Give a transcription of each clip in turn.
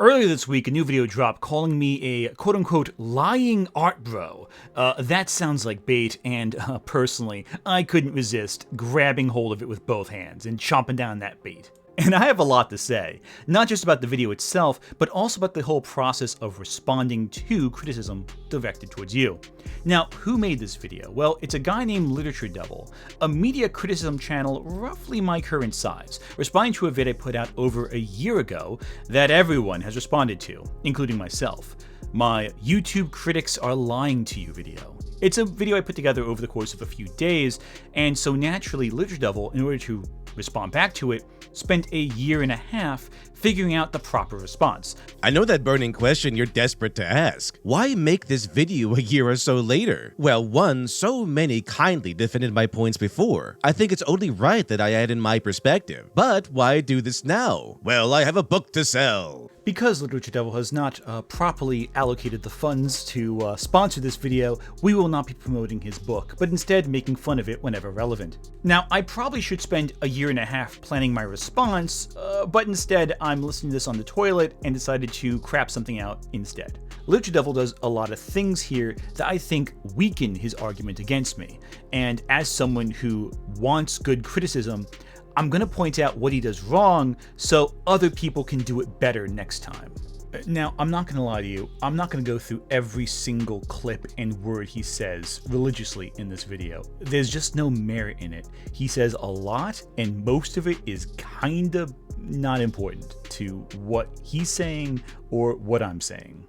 Earlier this week, a new video dropped calling me a quote-unquote lying art bro. That sounds like bait, and personally, I couldn't resist grabbing hold of it with both hands and chomping down that bait. And I have a lot to say, not just about the video itself, but also about the whole process of responding to criticism directed towards you. Now, who made this video? Well, it's a guy named Literature Devil, a media criticism channel roughly my current size, responding to a vid I put out over a year ago that everyone has responded to, including myself. My YouTube critics are lying to you video. It's a video I put together over the course of a few days, and so naturally Literature Devil, in order to respond back to it, spent a year and a half figuring out the proper response. I know that burning question you're desperate to ask. Why make this video a year or so later? Well, one, so many kindly defended my points before. I think it's only right that I add in my perspective. But why do this now? Well, I have a book to sell. Because Literature Devil has not properly allocated the funds to sponsor this video, we will not be promoting his book, but instead making fun of it whenever relevant. Now, I probably should spend a year and a half planning my response, but instead I'm listening to this on the toilet and decided to crap something out instead. Literature Devil does a lot of things here that I think weaken his argument against me, and as someone who wants good criticism, I'm gonna point out what he does wrong so other people can do it better next time. Now, I'm not gonna lie to you, I'm not gonna go through every single clip and word he says religiously in this video. There's just no merit in it. He says a lot, and most of it is kind of not important to what he's saying or what I'm saying.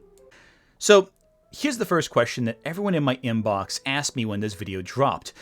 So, here's the first question that everyone in my inbox asked me when this video dropped.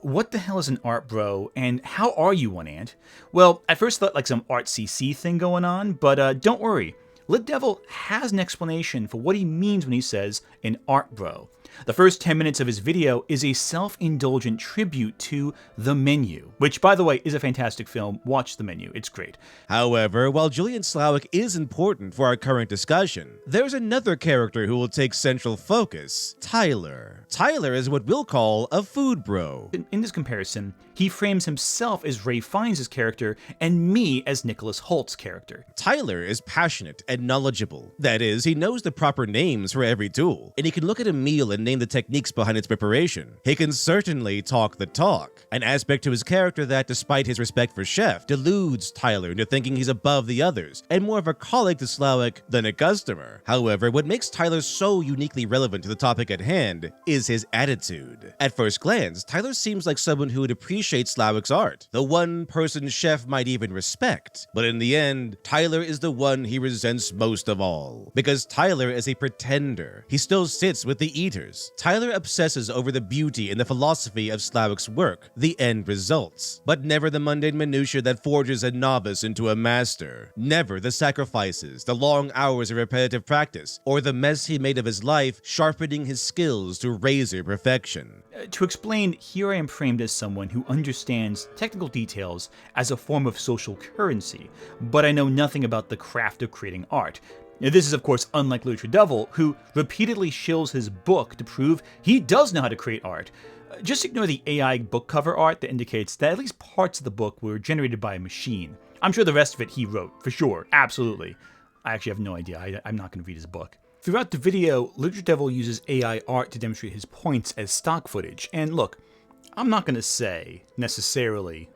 What the hell is an art bro, and how are you one, Ant? Well, I first thought like some art CC thing going on, but don't worry. Lit Devil has an explanation for what he means when he says an art bro. The first 10 minutes of his video is a self-indulgent tribute to The Menu, which, by the way, is a fantastic film. Watch The Menu, it's great. However, while Julian Slowik is important for our current discussion, there's another character who will take central focus, Tyler. Tyler is what we'll call a food bro. In this comparison, he frames himself as Ray Fiennes' character and me as Nicholas Holt's character. Tyler is passionate and knowledgeable. That is, he knows the proper names for every tool, and he can look at a meal and name the techniques behind its preparation. He can certainly talk the talk, an aspect to his character that, despite his respect for Chef, deludes Tyler into thinking he's above the others, and more of a colleague to Slowik than a customer. However, what makes Tyler so uniquely relevant to the topic at hand is his attitude. At first glance, Tyler seems like someone who would appreciate Slowik's art, the one person Chef might even respect. But in the end, Tyler is the one he resents most of all. Because Tyler is a pretender. He still sits with the eaters. Tyler obsesses over the beauty and the philosophy of Slowik's work, the end results, but never the mundane minutiae that forges a novice into a master. Never the sacrifices, the long hours of repetitive practice, or the mess he made of his life, sharpening his skills to razor perfection. To explain, here I am framed as someone who understands technical details as a form of social currency, but I know nothing about the craft of creating art. Now, this is of course unlike Literature Devil, who repeatedly shills his book to prove he does know how to create art. Just ignore the AI book cover art that indicates that at least parts of the book were generated by a machine. I'm sure the rest of it he wrote, for sure, absolutely. I actually have no idea, I'm not going to read his book. Throughout the video, Literature Devil uses AI art to demonstrate his points as stock footage, and look, I'm not going to say, necessarily,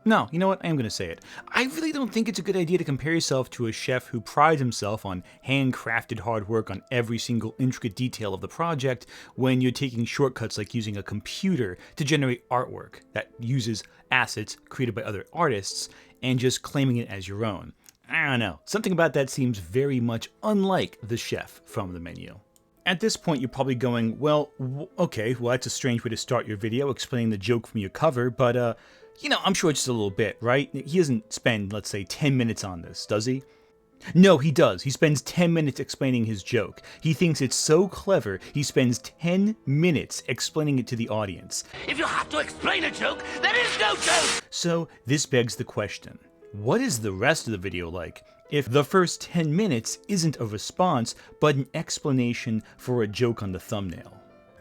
no, you know what? I am going to say it. I really don't think it's a good idea to compare yourself to a chef who prides himself on handcrafted hard work on every single intricate detail of the project when you're taking shortcuts like using a computer to generate artwork that uses assets created by other artists and just claiming it as your own. I don't know. Something about that seems very much unlike the chef from The Menu. At this point, you're probably going, well, okay, well, that's a strange way to start your video, explaining the joke from your cover, but, you know, I'm sure it's just a little bit, right? He doesn't spend, let's say, 10 minutes on this, does he? No, he does. He spends 10 minutes explaining his joke. He thinks it's so clever, he spends 10 minutes explaining it to the audience. If you have to explain a joke, there is no joke! So, this begs the question, what is the rest of the video like if the first 10 minutes isn't a response, but an explanation for a joke on the thumbnail?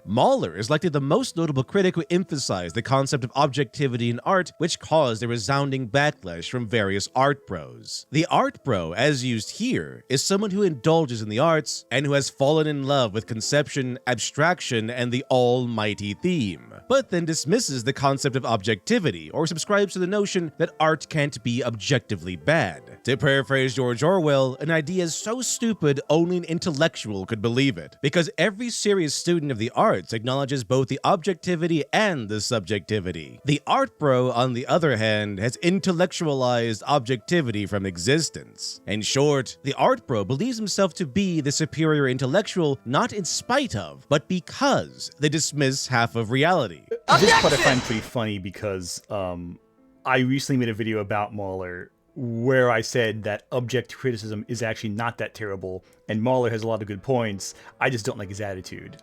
Mahler is likely the most notable critic who emphasized the concept of objectivity in art, which caused a resounding backlash from various art bros. The art bro, as used here, is someone who indulges in the arts and who has fallen in love with conception, abstraction, and the almighty theme, but then dismisses the concept of objectivity or subscribes to the notion that art can't be objectively bad. To paraphrase George Orwell, an idea is so stupid only an intellectual could believe it, because every serious student of the arts acknowledges both the objectivity and the subjectivity. The art bro, on the other hand, has intellectualized objectivity from existence. In short, the art bro believes himself to be the superior intellectual not in spite of, but because they dismiss half of reality. This part I find pretty funny because I recently made a video about Mahler where I said that objective criticism is actually not that terrible, and Mahler has a lot of good points. I just don't like his attitude,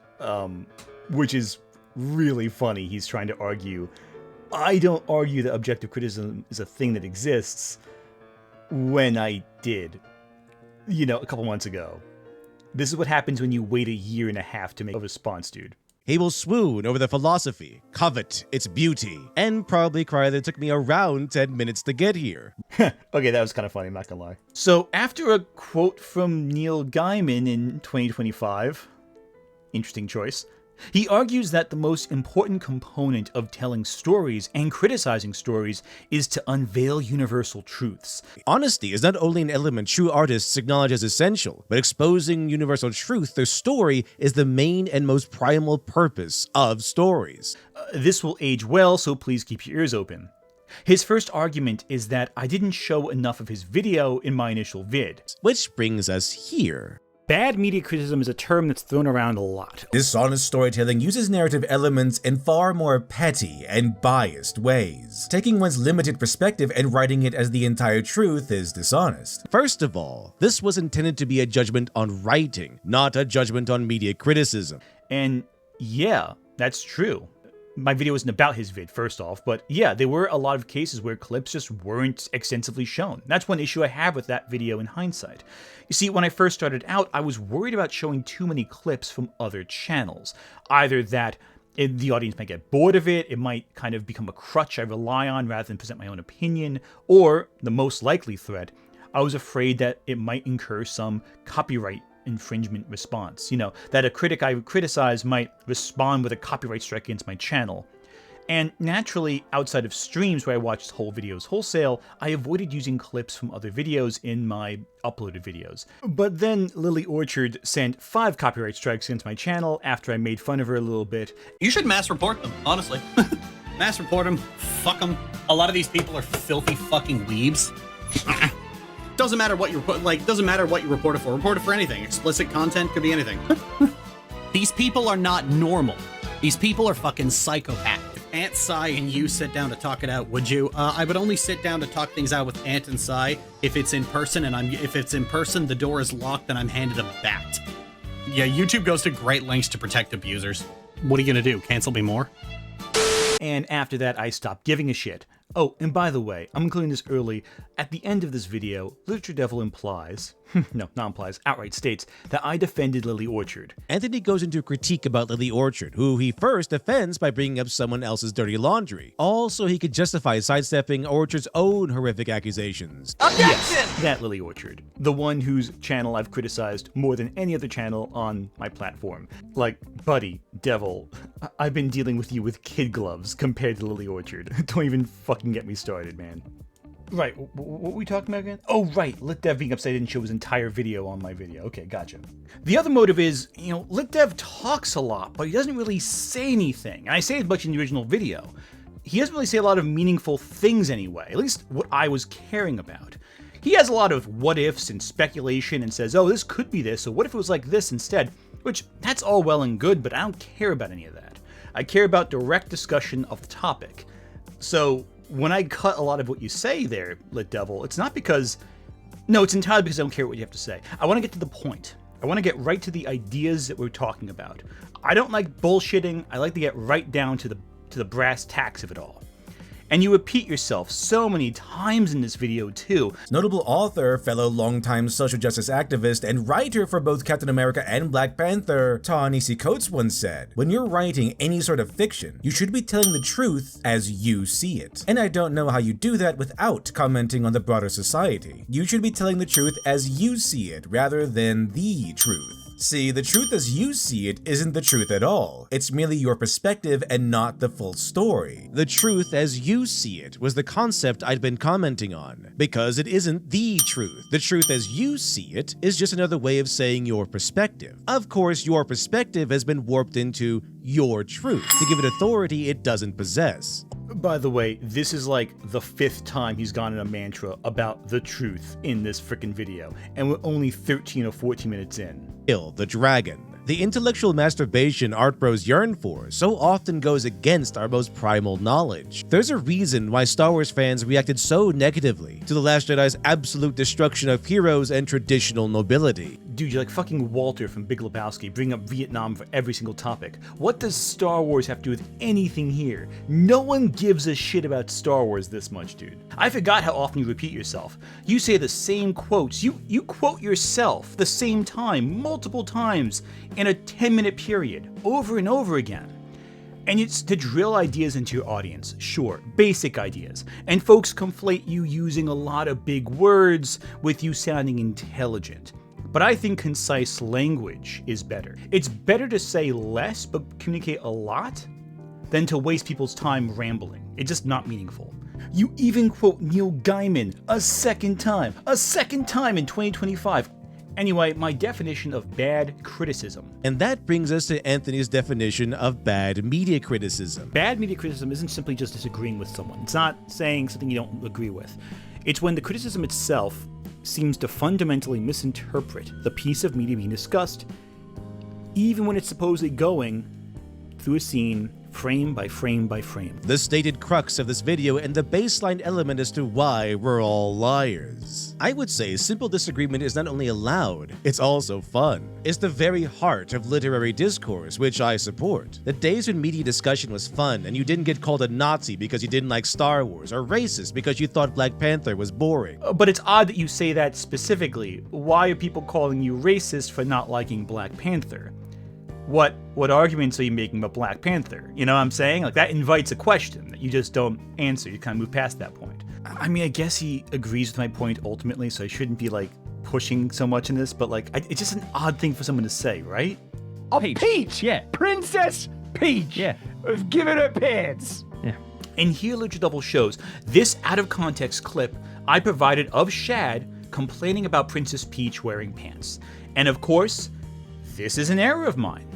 which is really funny. He's trying to argue. I don't argue that objective criticism is a thing that exists when I did, a couple months ago. This is what happens when you wait a year and a half to make a response, dude. He will swoon over the philosophy, covet its beauty, and probably cry that it took me around 10 minutes to get here. Okay, that was kind of funny, I'm not gonna lie. So, after a quote from Neil Gaiman in 2025, interesting choice, he argues that the most important component of telling stories and criticizing stories is to unveil universal truths. Honesty is not only an element true artists acknowledge as essential, but exposing universal truth through story is the main and most primal purpose of stories. This will age well, so please keep your ears open. His first argument is that I didn't show enough of his video in my initial vid. Which brings us here. Bad media criticism is a term that's thrown around a lot. Dishonest storytelling uses narrative elements in far more petty and biased ways. Taking one's limited perspective and writing it as the entire truth is dishonest. First of all, this was intended to be a judgment on writing, not a judgment on media criticism. And yeah, that's true. My video isn't about his vid, first off, but yeah, there were a lot of cases where clips just weren't extensively shown. That's one issue I have with that video in hindsight. You see, when I first started out, I was worried about showing too many clips from other channels. Either that the audience might get bored of it, it might kind of become a crutch I rely on rather than present my own opinion, or, the most likely threat, I was afraid that it might incur some copyright infringement response. That a critic I would criticize might respond with a copyright strike against my channel. And naturally, outside of streams where I watched whole videos wholesale, I avoided using clips from other videos in my uploaded videos. But then Lily Orchard sent 5 copyright strikes against my channel after I made fun of her a little bit. You should mass report them, honestly. Mass report them, fuck them. A lot of these people are filthy fucking weebs. Doesn't matter what you doesn't matter what you report it for. Report it for anything. Explicit content could be anything. These people are not normal. These people are fucking psychopaths. If Aunt Sai and you sit down to talk it out, would you? I would only sit down to talk things out with Aunt and Sai if it's in person, and if it's in person, the door is locked, and I'm handed a bat. Yeah, YouTube goes to great lengths to protect abusers. What are you gonna do? Cancel me more? And after that, I stopped giving a shit. Oh, and by the way, I'm including this early. At the end of this video, Literature Devil implies, outright states, that I defended Lily Orchard. Anthony goes into a critique about Lily Orchard, who he first defends by bringing up someone else's dirty laundry. Also, he could justify sidestepping Orchard's own horrific accusations. Objection! Yes, that Lily Orchard. The one whose channel I've criticized more than any other channel on my platform. Like, buddy, Devil, I've been dealing with you with kid gloves compared to Lily Orchard. Don't even fucking get me started, man. Right, what were we talking about again? Oh, right, LitDev being upset I didn't show his entire video on my video. Okay, gotcha. The other motive is, LitDev talks a lot, but he doesn't really say anything. And I say as much in the original video. He doesn't really say a lot of meaningful things anyway, at least what I was caring about. He has a lot of what-ifs and speculation and says, oh, this could be this, so what if it was like this instead? Which, that's all well and good, but I don't care about any of that. I care about direct discussion of the topic. So, when I cut a lot of what you say there, Lit Devil, it's not because... No, it's entirely because I don't care what you have to say. I want to get to the point. I want to get right to the ideas that we're talking about. I don't like bullshitting. I like to get right down to the brass tacks of it all. And you repeat yourself so many times in this video too. Notable author, fellow longtime social justice activist, and writer for both Captain America and Black Panther, Ta-Nehisi Coates once said, "When you're writing any sort of fiction, you should be telling the truth as you see it. And I don't know how you do that without commenting on the broader society. You should be telling the truth as you see it, rather than the truth. See, the truth as you see it isn't the truth at all. It's merely your perspective and not the full story." The truth as you see it was the concept I'd been commenting on, because it isn't the truth. The truth as you see it is just another way of saying your perspective. Of course, your perspective has been warped into your truth to give it authority it doesn't possess. By the way, this is like the 5th time he's gone in a mantra about the truth in this frickin' video, and we're only 13 or 14 minutes in. Kill the dragon. The intellectual masturbation art bros yearn for so often goes against our most primal knowledge. There's a reason why Star Wars fans reacted so negatively to The Last Jedi's absolute destruction of heroes and traditional nobility. Dude, you're like fucking Walter from Big Lebowski, bring up Vietnam for every single topic. What does Star Wars have to do with anything here? No one gives a shit about Star Wars this much, dude. I forgot how often you repeat yourself. You say the same quotes. You quote yourself the same time, multiple times, in a 10-minute period, over and over again. And it's to drill ideas into your audience, sure, basic ideas. And folks conflate you using a lot of big words with you sounding intelligent. But I think concise language is better. It's better to say less but communicate a lot than to waste people's time rambling. It's just not meaningful. You even quote Neil Gaiman a second time in 2025. Anyway, my definition of bad criticism. And that brings us to Anthony's definition of bad media criticism. Bad media criticism isn't simply just disagreeing with someone. It's not saying something you don't agree with. It's when the criticism itself seems to fundamentally misinterpret the piece of media being discussed, even when it's supposedly going through a scene frame by frame by frame. The stated crux of this video and the baseline element as to why we're all liars. I would say simple disagreement is not only allowed, it's also fun. It's the very heart of literary discourse, which I support. The days when media discussion was fun and you didn't get called a Nazi because you didn't like Star Wars, or racist because you thought Black Panther was boring. But it's odd that you say that specifically. Why are people calling you racist for not liking Black Panther? What arguments are you making about Black Panther? You know what I'm saying? Like, that invites a question that you just don't answer. You kind of move past that point. I mean, I guess he agrees with my point ultimately, so I shouldn't be, like, pushing so much in this, but, like, it's just an odd thing for someone to say, right? A Peach, yeah. Princess Peach. Yeah. Giving her pants. Yeah. And here Lucha Double shows this out-of-context clip I provided of Shad complaining about Princess Peach wearing pants. And of course, this is an error of mine.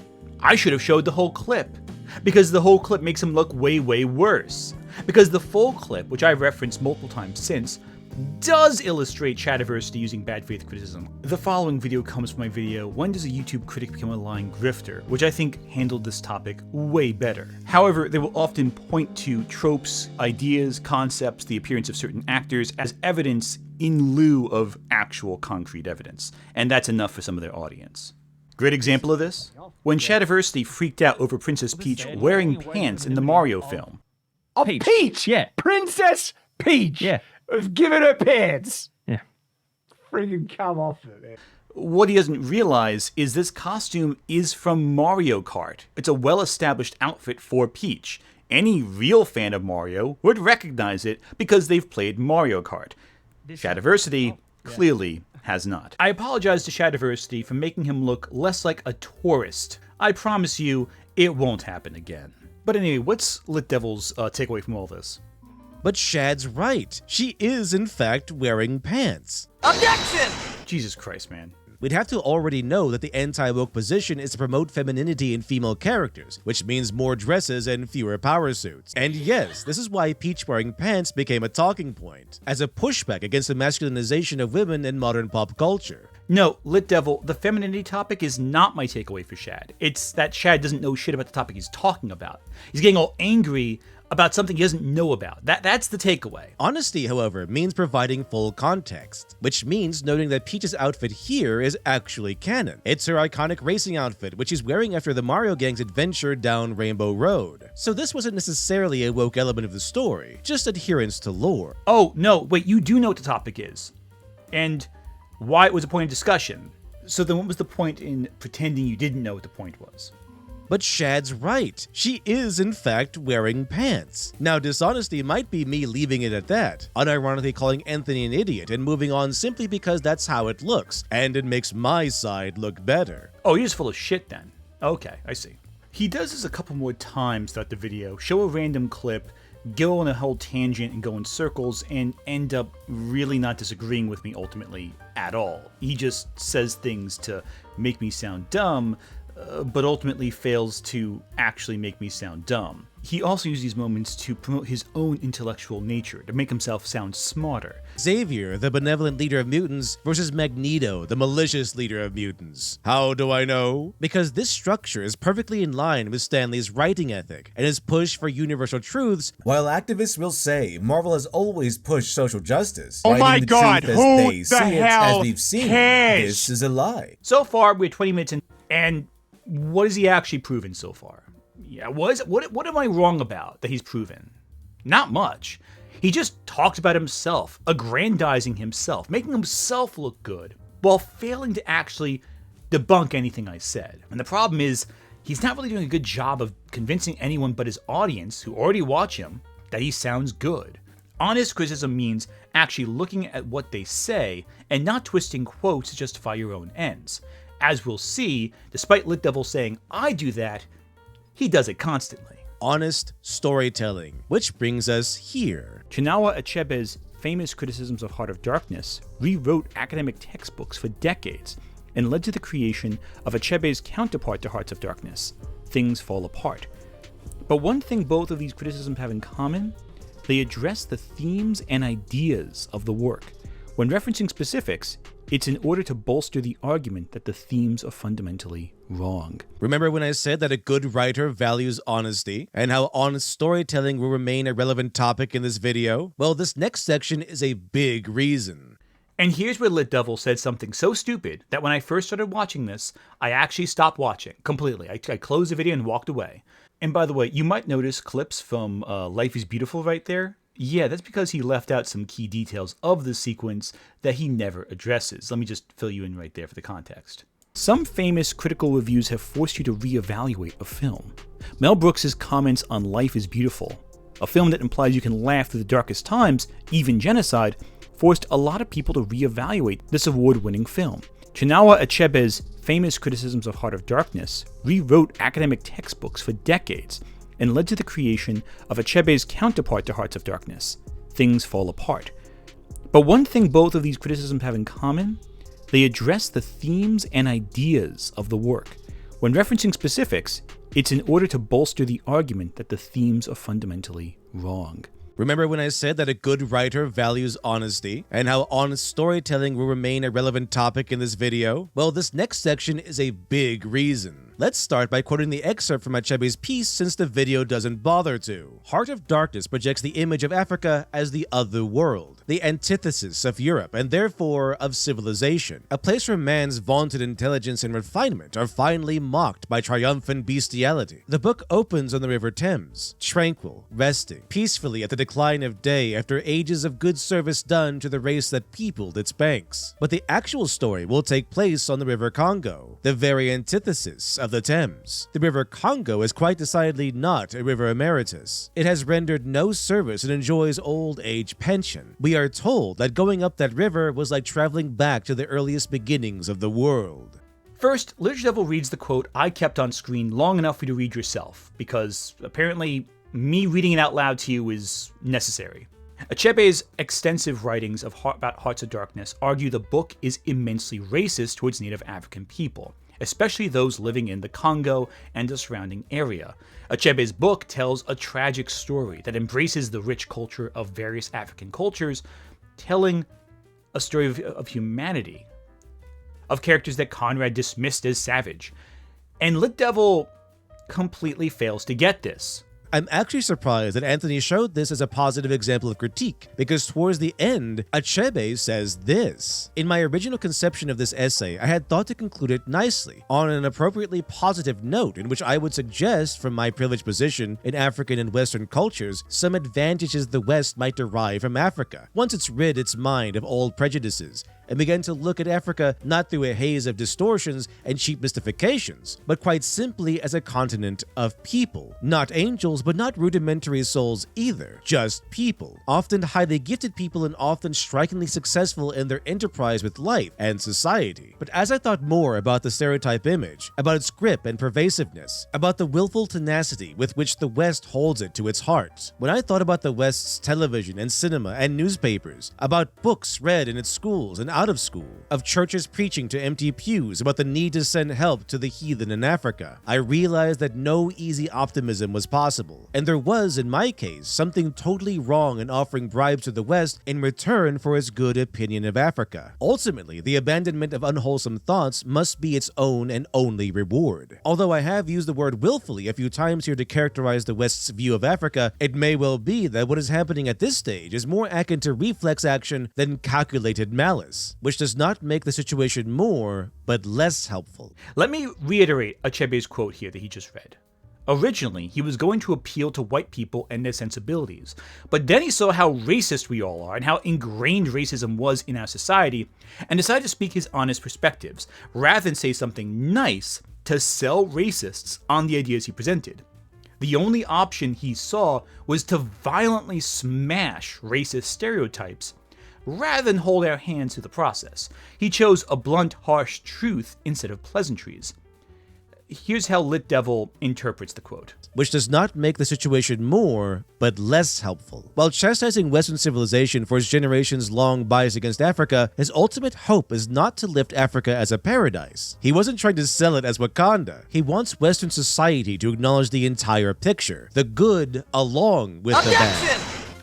I should have showed the whole clip, because the whole clip makes him look way, way worse. Because the full clip, which I've referenced multiple times since, does illustrate Shadiversity using bad faith criticism. The following video comes from my video, When Does a YouTube Critic Become a Lying Grifter?, which I think handled this topic way better. However, they will often point to tropes, ideas, concepts, the appearance of certain actors as evidence in lieu of actual concrete evidence. And that's enough for some of their audience. Great example of this? When Shadiversity freaked out over Princess Peach wearing pants in the Mario film. A Peach, yeah. Princess Peach. Yeah. Giving her pants. Yeah. Friggin' come off of it. What he doesn't realize is this costume is from Mario Kart. It's a well-established outfit for Peach. Any real fan of Mario would recognize it because they've played Mario Kart. Shadiversity clearly has not. I apologize to Shadiversity for making him look less like a tourist. I promise you, it won't happen again. But anyway, what's Lit Devil's takeaway from all this? But Shad's right. She is, in fact, wearing pants. Objection! Jesus Christ, man. We'd have to already know that the anti-woke position is to promote femininity in female characters, which means more dresses and fewer power suits. And yes, this is why Peach wearing pants became a talking point, as a pushback against the masculinization of women in modern pop culture. No, Lit Devil, the femininity topic is not my takeaway for Shad. It's that Shad doesn't know shit about the topic he's talking about. He's getting all angry about something he doesn't know about. That's the takeaway. Honesty, however, means providing full context, which means noting that Peach's outfit here is actually canon. It's her iconic racing outfit, which she's wearing after the Mario gang's adventure down Rainbow Road. So this wasn't necessarily a woke element of the story, just adherence to lore. Oh, no, wait, you do know what the topic is, and why it was a point of discussion. So then what was the point in pretending you didn't know what the point was? But Shad's right. She is, in fact, wearing pants. Now, dishonesty might be me leaving it at that, unironically calling Anthony an idiot and moving on simply because that's how it looks, and it makes my side look better. Oh, you're just full of shit then. Okay, I see. He does this a couple more times throughout the video, show a random clip, go on a whole tangent and go in circles, and end up really not disagreeing with me ultimately at all. He just says things to make me sound dumb, but ultimately fails to actually make me sound dumb. He also uses these moments to promote his own intellectual nature, to make himself sound smarter. Xavier, the benevolent leader of mutants, versus Magneto, the malicious leader of mutants. How do I know? Because this structure is perfectly in line with Stanley's writing ethic and his push for universal truths. While activists will say Marvel has always pushed social justice, Oh writing my the God, truth who as they the see it, hell as we've seen cares? it, this is a lie. So far, we're 20 minutes in, and what has he actually proven so far? Yeah, what am I wrong about that he's proven? Not much. He just talks about himself, aggrandizing himself, making himself look good, while failing to actually debunk anything I said. And the problem is, he's not really doing a good job of convincing anyone but his audience, who already watch him, that he sounds good. Honest criticism means actually looking at what they say and not twisting quotes to justify your own ends. As we'll see, despite Lit Devil saying, I do that, he does it constantly. Honest storytelling, which brings us here. Chinua Achebe's famous criticisms of Heart of Darkness rewrote academic textbooks for decades and led to the creation of Achebe's counterpart to Hearts of Darkness, Things Fall Apart. But one thing both of these criticisms have in common, they address the themes and ideas of the work. When referencing specifics, it's in order to bolster the argument that the themes are fundamentally wrong. Remember when I said that a good writer values honesty, and how honest storytelling will remain a relevant topic in this video? Well, this next section is a big reason. And here's where Lit Devil said something so stupid that when I first started watching this, I actually stopped watching completely. I closed the video and walked away. And by the way, you might notice clips from Life is Beautiful right there. Yeah, that's because he left out some key details of the sequence that he never addresses. Let me just fill you in right there for the context. Some famous critical reviews have forced you to reevaluate a film. Mel Brooks' comments on Life is Beautiful, a film that implies you can laugh through the darkest times, even genocide, forced a lot of people to reevaluate this award-winning film. Chinua Achebe's famous criticisms of Heart of Darkness rewrote academic textbooks for decades and led to the creation of Achebe's counterpart to Hearts of Darkness, Things Fall Apart. But one thing both of these criticisms have in common, they address the themes and ideas of the work. When referencing specifics, it's in order to bolster the argument that the themes are fundamentally wrong. Remember when I said that a good writer values honesty, and how honest storytelling will remain a relevant topic in this video? Well, this next section is a big reason. Let's start by quoting the excerpt from Achebe's piece since the video doesn't bother to. Heart of Darkness projects the image of Africa as the other world, the antithesis of Europe and therefore of civilization, a place where man's vaunted intelligence and refinement are finally mocked by triumphant bestiality. The book opens on the River Thames, tranquil, resting peacefully at the decline of day after ages of good service done to the race that peopled its banks. But the actual story will take place on the River Congo, the very antithesis of the Thames. The River Congo is quite decidedly not a river emeritus. It has rendered no service and enjoys old age pension. We are told that going up that river was like traveling back to the earliest beginnings of the world. First, Literature Devil reads the quote I kept on screen long enough for you to read yourself, because apparently me reading it out loud to you is necessary. Achebe's extensive writings about Hearts of Darkness argue the book is immensely racist towards Native African people, especially those living in the Congo and the surrounding area. Achebe's book tells a tragic story that embraces the rich culture of various African cultures, telling a story of humanity, of characters that Conrad dismissed as savage. And Lit Devil completely fails to get this. I'm actually surprised that Anthony showed this as a positive example of critique, because towards the end, Achebe says this. In my original conception of this essay, I had thought to conclude it nicely, on an appropriately positive note in which I would suggest, from my privileged position in African and Western cultures, some advantages the West might derive from Africa, once it's rid its mind of old prejudices, and began to look at Africa not through a haze of distortions and cheap mystifications, but quite simply as a continent of people. Not angels, but not rudimentary souls either, just people. Often highly gifted people and often strikingly successful in their enterprise with life and society. But as I thought more about the stereotype image, about its grip and pervasiveness, about the willful tenacity with which the West holds it to its heart, when I thought about the West's television and cinema and newspapers, about books read in its schools and out of school, of churches preaching to empty pews about the need to send help to the heathen in Africa, I realized that no easy optimism was possible, and there was, in my case, something totally wrong in offering bribes to the West in return for its good opinion of Africa. Ultimately, the abandonment of unwholesome thoughts must be its own and only reward. Although I have used the word willfully a few times here to characterize the West's view of Africa, it may well be that what is happening at this stage is more akin to reflex action than calculated malice, which does not make the situation more, but less helpful. Let me reiterate Achebe's quote here that he just read. Originally, he was going to appeal to white people and their sensibilities, but then he saw how racist we all are and how ingrained racism was in our society, and decided to speak his honest perspectives, rather than say something nice to sell racists on the ideas he presented. The only option he saw was to violently smash racist stereotypes, rather than hold our hands through the process. He chose a blunt, harsh truth instead of pleasantries. Here's how Lit Devil interprets the quote. Which does not make the situation more, but less helpful. While chastising Western civilization for its generations-long bias against Africa, his ultimate hope is not to lift Africa as a paradise. He wasn't trying to sell it as Wakanda. He wants Western society to acknowledge the entire picture, the good along with the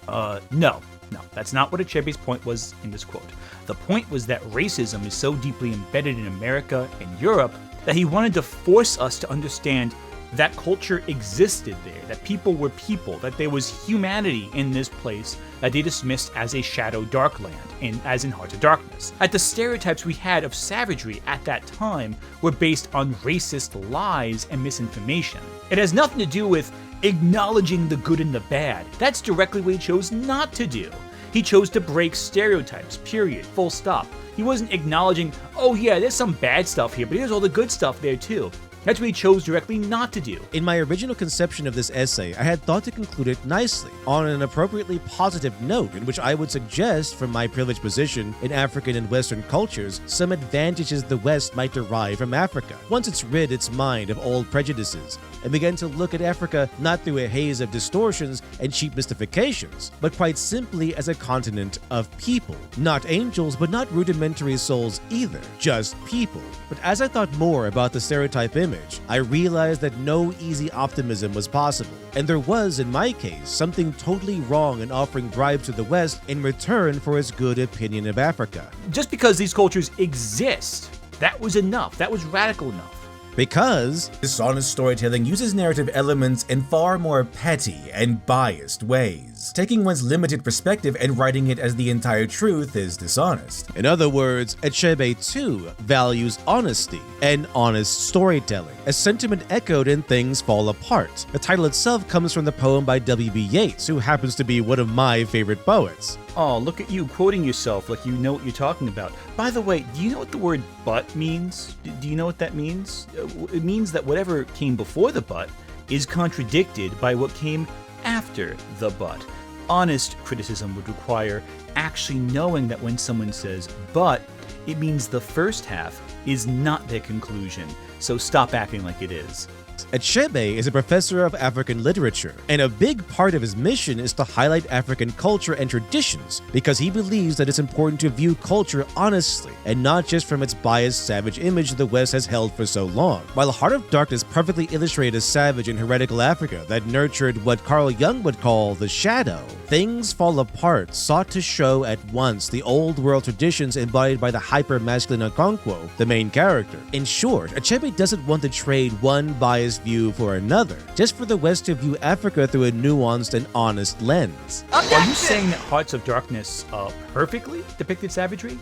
bad. No, that's not what Achebe's point was in this quote. The point was that racism is so deeply embedded in America and Europe that he wanted to force us to understand that culture existed there, that people were people, that there was humanity in this place that they dismissed as a shadow dark land, and as in Hearts of Darkness. That the stereotypes we had of savagery at that time were based on racist lies and misinformation. It has nothing to do with acknowledging the good and the bad. That's directly what he chose not to do. He chose to break stereotypes, period, full stop. He wasn't acknowledging, oh yeah, there's some bad stuff here, but here's all the good stuff there too. That's what he chose directly not to do. In my original conception of this essay, I had thought to conclude it nicely, on an appropriately positive note in which I would suggest, from my privileged position in African and Western cultures, some advantages the West might derive from Africa, once it's rid its mind of old prejudices, and began to look at Africa not through a haze of distortions and cheap mystifications, but quite simply as a continent of people. Not angels, but not rudimentary souls either, just people. But as I thought more about the stereotype image, I realized that no easy optimism was possible, and there was, in my case, something totally wrong in offering bribes to the West in return for its good opinion of Africa. Just because these cultures exist, that was enough. That was radical enough. Because dishonest storytelling uses narrative elements in far more petty and biased ways. Taking one's limited perspective and writing it as the entire truth is dishonest. in other words, Achebe too values honesty and honest storytelling, a sentiment echoed in Things Fall Apart. The title itself comes from the poem by W.B. Yeats, who happens to be one of my favorite poets. Oh, look at you quoting yourself like you know what you're talking about. By the way, do you know what the word but means? Do you know what that means? It means that whatever came before the but is contradicted by what came after the but. Honest criticism would require actually knowing that when someone says but, it means the first half is not their conclusion, so stop acting like it is. Achebe is a professor of African literature, and a big part of his mission is to highlight African culture and traditions because he believes that it's important to view culture honestly and not just from its biased savage image the West has held for so long. While Heart of Darkness perfectly illustrated a savage and heretical Africa that nurtured what Carl Jung would call the shadow, Things Fall Apart sought to show at once the old world traditions embodied by the hyper-masculine Okonkwo, the main character. In short, Achebe doesn't want to trade one biased biased view for another, just for the West to view Africa through a nuanced and honest lens. Are you saying that Hearts of Darkness perfectly depicted savagery?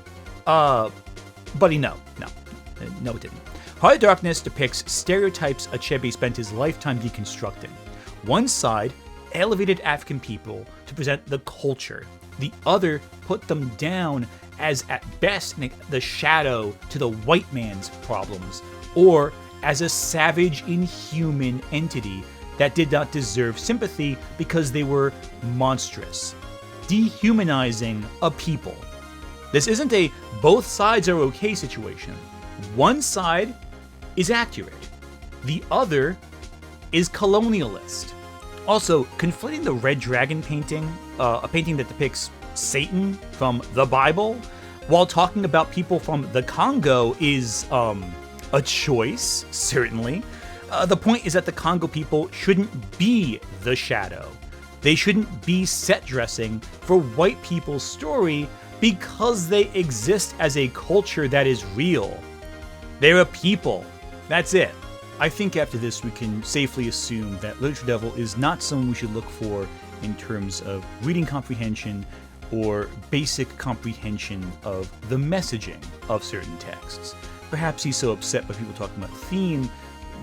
Buddy, no, it didn't. Heart of Darkness depicts stereotypes Achebe spent his lifetime deconstructing. One side elevated African people to present the culture. The other put them down as, at best, the shadow to the white man's problems, or as a savage, inhuman entity that did not deserve sympathy because they were monstrous, dehumanizing a people. This isn't a both sides are okay situation. One side is accurate. The other is colonialist. Also, conflating the Red Dragon painting, a painting that depicts Satan from the Bible, while talking about people from the Congo is a choice, certainly. The point is that the Congo people shouldn't be the shadow. They shouldn't be set dressing for white people's story because they exist as a culture that is real. They're a people. That's it. I think after this we can safely assume that Literature Devil is not someone we should look for in terms of reading comprehension or basic comprehension of the messaging of certain texts. Perhaps he's so upset by people talking about theme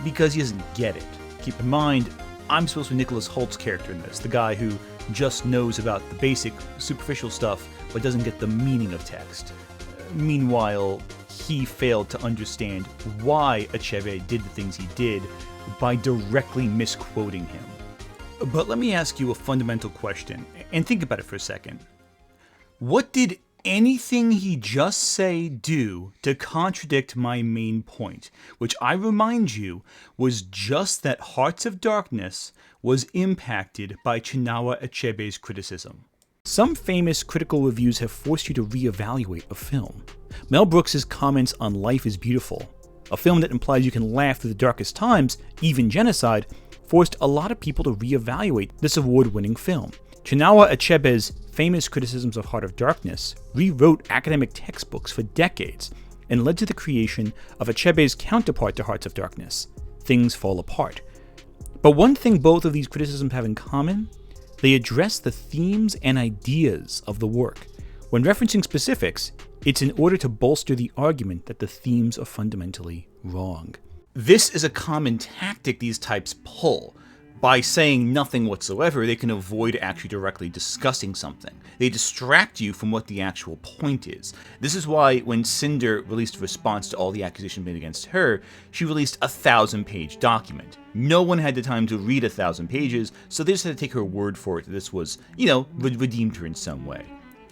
because he doesn't get it. Keep in mind, I'm supposed to be Nicholas Holt's character in this, the guy who just knows about the basic, superficial stuff but doesn't get the meaning of text. Meanwhile, he failed to understand why Achebe did the things he did by directly misquoting him. But let me ask you a fundamental question, and think about it for a second. What did anything he just say do to contradict my main point, which I remind you was just that Hearts of Darkness was impacted by Chinua Achebe's criticism? Some famous critical reviews have forced you to reevaluate a film. Mel Brooks' comments on Life is Beautiful, a film that implies you can laugh through the darkest times, even genocide, forced a lot of people to reevaluate this award-winning film. Chinua Achebe's famous criticisms of Heart of Darkness rewrote academic textbooks for decades and led to the creation of Achebe's counterpart to Hearts of Darkness, Things Fall Apart. But one thing both of these criticisms have in common: they address the themes and ideas of the work. When referencing specifics, it's in order to bolster the argument that the themes are fundamentally wrong. This is a common tactic these types pull. By saying nothing whatsoever, they can avoid actually directly discussing something. They distract you from what the actual point is. This is why when Cinder released a response to all the accusations made against her, she released a 1,000-page document. No one had the time to read 1,000 pages, so they just had to take her word for it that this was, redeemed her in some way.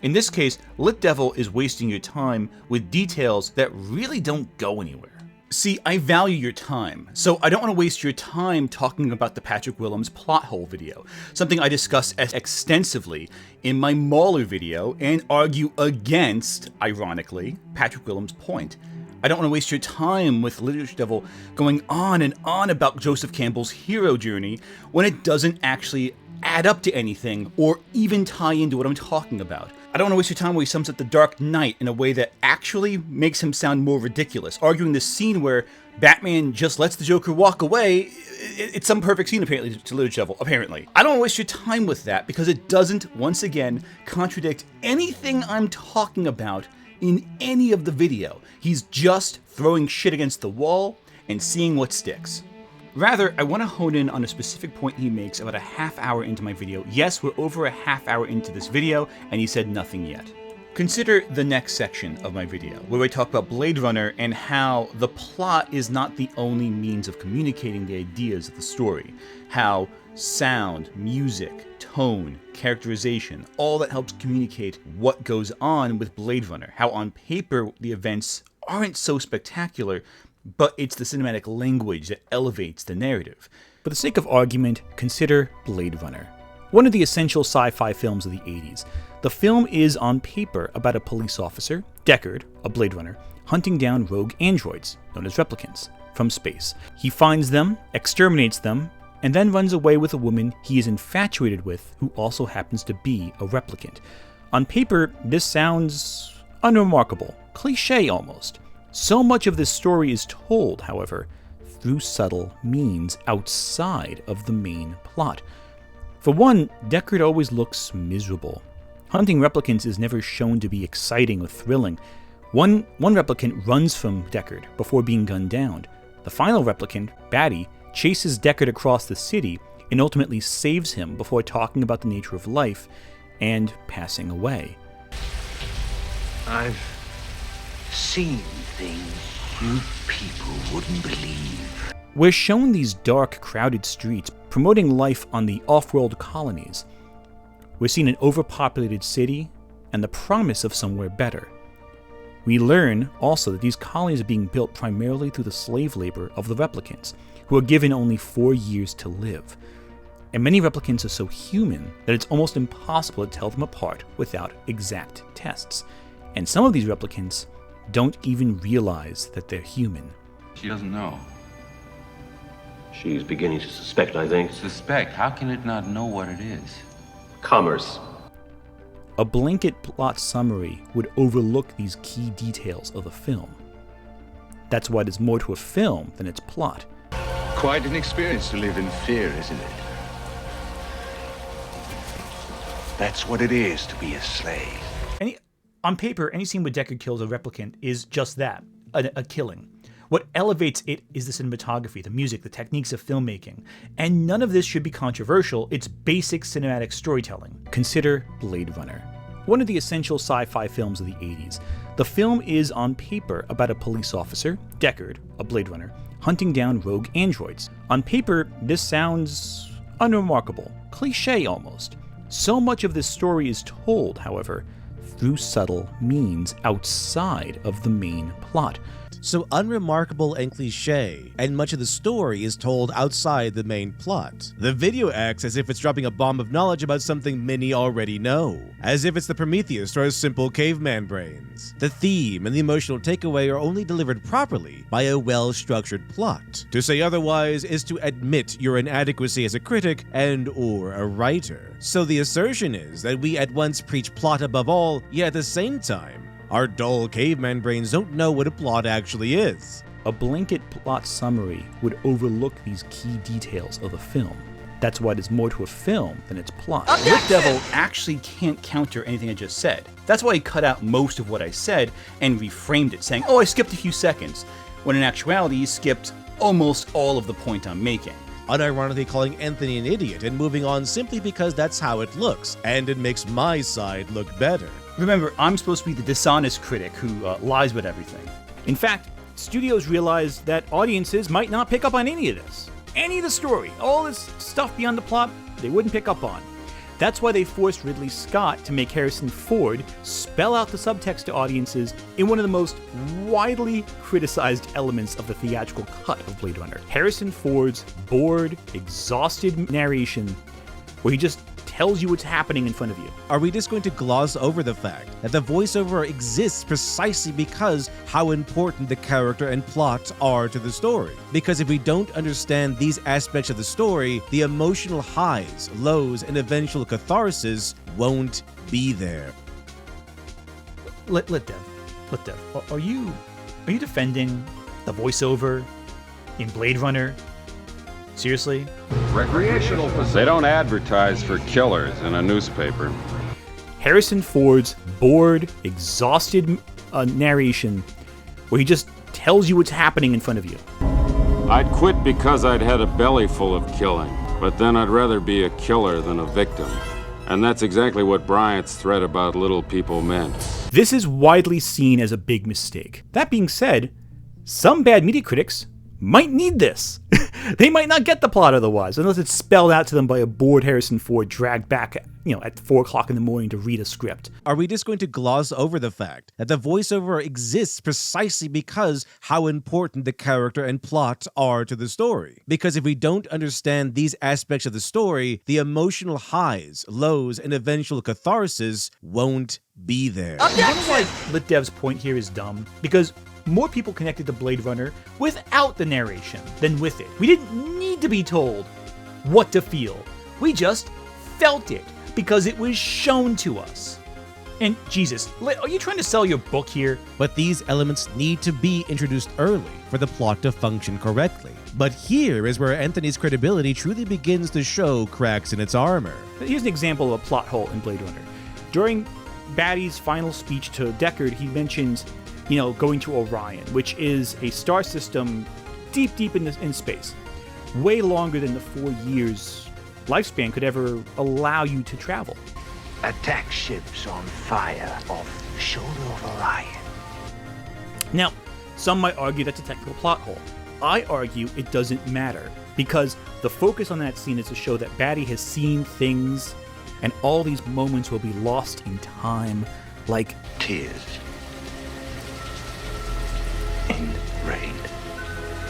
In this case, Lit Devil is wasting your time with details that really don't go anywhere. See, I value your time, so I don't want to waste your time talking about the Patrick Willems plot hole video, something I discuss extensively in my Mauler video and argue against, ironically, Patrick Willems' point. I don't want to waste your time with Literature Devil going on and on about Joseph Campbell's hero journey when it doesn't actually add up to anything or even tie into what I'm talking about. I don't want to waste your time where he sums up the Dark Knight in a way that actually makes him sound more ridiculous, arguing this scene where Batman just lets the Joker walk away. It's some perfect scene, apparently, to Literature Devil, apparently. I don't want to waste your time with that because it doesn't, once again, contradict anything I'm talking about in any of the video. He's just throwing shit against the wall and seeing what sticks. Rather, I want to hone in on a specific point he makes about a half hour into my video. Yes, we're over a half hour into this video, and he said nothing yet. Consider the next section of my video, where I talk about Blade Runner and how the plot is not the only means of communicating the ideas of the story. How sound, music, tone, characterization, all that helps communicate what goes on with Blade Runner. How on paper the events aren't so spectacular, but it's the cinematic language that elevates the narrative. For the sake of argument, consider Blade Runner, one of the essential sci-fi films of the 80s. The film is, on paper, about a police officer, Deckard, a Blade Runner, hunting down rogue androids, known as replicants, from space. He finds them, exterminates them, and then runs away with a woman he is infatuated with who also happens to be a replicant. On paper, this sounds unremarkable, cliché almost. So much of this story is told, however, through subtle means outside of the main plot. For one, Deckard always looks miserable. Hunting replicants is never shown to be exciting or thrilling. One replicant runs from Deckard before being gunned down. The final replicant, Batty, chases Deckard across the city and ultimately saves him before talking about the nature of life and passing away. I've seen things you people wouldn't believe. We're shown these dark, crowded streets promoting life on the off-world colonies. We're seeing an overpopulated city and the promise of somewhere better. We learn also that these colonies are being built primarily through the slave labor of the replicants, who are given only 4 years to live. And many replicants are so human that it's almost impossible to tell them apart without exact tests. And some of these replicants don't even realize that they're human. She doesn't know. She's beginning to suspect, I think. Suspect? How can it not know what it is? Commerce. A blanket plot summary would overlook these key details of the film. That's why there's more to a film than its plot. Quite an experience to live in fear, isn't it? That's what it is to be a slave. On paper, any scene where Deckard kills a replicant is just that, a killing. What elevates it is the cinematography, the music, the techniques of filmmaking. And none of this should be controversial, it's basic cinematic storytelling. Consider Blade Runner, one of the essential sci-fi films of the 80s. The film is, on paper, about a police officer, Deckard, a Blade Runner, hunting down rogue androids. On paper, this sounds unremarkable, cliché almost. So much of this story is told, however, through subtle means outside of the main plot. So unremarkable and cliche, and much of the story is told outside the main plot. The video acts as if it's dropping a bomb of knowledge about something many already know, as if it's the Prometheus to our simple caveman brains. The theme and the emotional takeaway are only delivered properly by a well-structured plot. To say otherwise is to admit your inadequacy as a critic and/or a writer. So the assertion is that we at once preach plot above all, yet at the same time, our dull caveman brains don't know what a plot actually is. A blanket plot summary would overlook these key details of the film. That's why there's more to a film than its plot. Lit Devil actually can't counter anything I just said. That's why he cut out most of what I said and reframed it, saying, oh, I skipped a few seconds, when in actuality he skipped almost all of the point I'm making. Unironically calling Anthony an idiot and moving on simply because that's how it looks, and it makes my side look better. Remember, I'm supposed to be the dishonest critic who lies about everything. In fact, studios realized that audiences might not pick up on any of this. Any of the story, all this stuff beyond the plot, they wouldn't pick up on. That's why they forced Ridley Scott to make Harrison Ford spell out the subtext to audiences in one of the most widely criticized elements of the theatrical cut of Blade Runner. Harrison Ford's bored, exhausted narration, where he just tells you what's happening in front of you. Are we just going to gloss over the fact that the voiceover exists precisely because how important the character and plot are to the story? Because if we don't understand these aspects of the story, the emotional highs, lows, and eventual catharsis won't be there. Let Dev, are you defending the voiceover in Blade Runner? Seriously? Recreational facility. They don't advertise for killers in a newspaper. Harrison Ford's bored, exhausted narration, where he just tells you what's happening in front of you. I'd quit because I'd had a belly full of killing, but then I'd rather be a killer than a victim. And that's exactly what Bryant's threat about little people meant. This is widely seen as a big mistake. That being said, some bad media critics might need this. They might not get the plot otherwise, unless it's spelled out to them by a bored Harrison Ford dragged back, at 4 o'clock in the morning to read a script. Are we just going to gloss over the fact that the voiceover exists precisely because how important the character and plot are to the story? Because if we don't understand these aspects of the story, the emotional highs, lows, and eventual catharsis won't be there. You know why Lit Dev's point here is dumb? Because more people connected to Blade Runner without the narration than with it. We didn't need to be told what to feel. We just felt it because it was shown to us. And Jesus, are you trying to sell your book here? But these elements need to be introduced early for the plot to function correctly. But here is where Anthony's credibility truly begins to show cracks in its armor. Here's an example of a plot hole in Blade Runner. During Batty's final speech to Deckard, he mentions, going to Orion, which is a star system deep in space. Way longer than the 4 years lifespan could ever allow you to travel. Attack ships on fire off the shoulder of Orion. Now, some might argue that's a technical plot hole. I argue it doesn't matter, because the focus on that scene is to show that Batty has seen things, and all these moments will be lost in time, like tears in rain.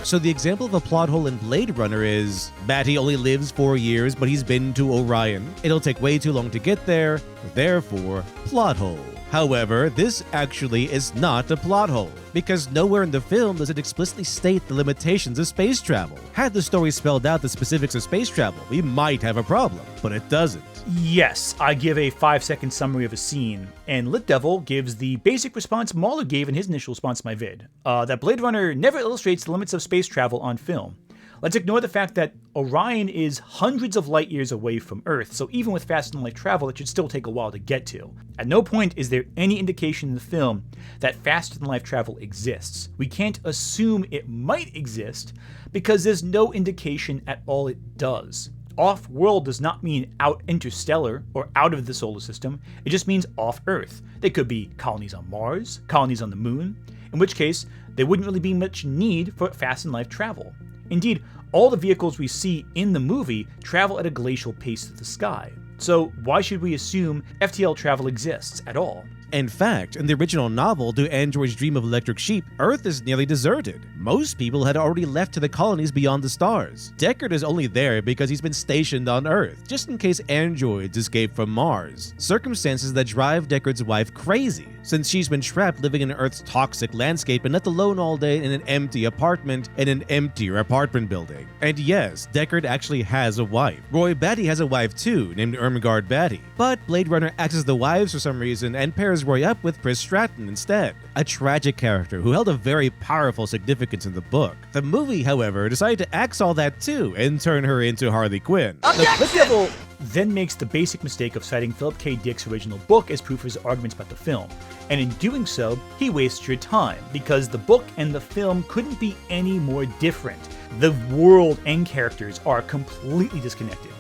So the example of a plot hole in Blade Runner is, Batty only lives 4 years, but he's been to Orion. It'll take way too long to get there, therefore, plot hole. However, this actually is not a plot hole, because nowhere in the film does it explicitly state the limitations of space travel. Had the story spelled out the specifics of space travel, we might have a problem, but it doesn't. Yes, I give a 5-second summary of a scene, and Lit Devil gives the basic response Mahler gave in his initial response to my vid, that Blade Runner never illustrates the limits of space travel on film. Let's ignore the fact that Orion is hundreds of light years away from Earth, so even with faster-than-light travel, it should still take a while to get to. At no point is there any indication in the film that faster-than-light travel exists. We can't assume it might exist, because there's no indication at all it does. Off-world does not mean out interstellar or out of the solar system, it just means off-Earth. They could be colonies on Mars, colonies on the Moon, in which case there wouldn't really be much need for fast-and-light travel. Indeed, all the vehicles we see in the movie travel at a glacial pace through the sky. So why should we assume FTL travel exists at all? In fact, in the original novel, Do Androids Dream of Electric Sheep, Earth is nearly deserted. Most people had already left to the colonies beyond the stars. Deckard is only there because he's been stationed on Earth, just in case androids escape from Mars. Circumstances that drive Deckard's wife crazy, since she's been trapped living in Earth's toxic landscape and left alone all day in an empty apartment in an emptier apartment building. And yes, Deckard actually has a wife. Roy Batty has a wife too, named Ermengarde Batty. But Blade Runner axes the wives for some reason and pairs Roy up with Pris Stratton instead, a tragic character who held a very powerful significance in the book. The movie, however, decided to axe all that too and turn her into Harley Quinn. The Lit Devil then makes the basic mistake of citing Philip K. Dick's original book as proof of his arguments about the film, and in doing so, he wastes your time, because the book and the film couldn't be any more different. The world and characters are completely disconnected.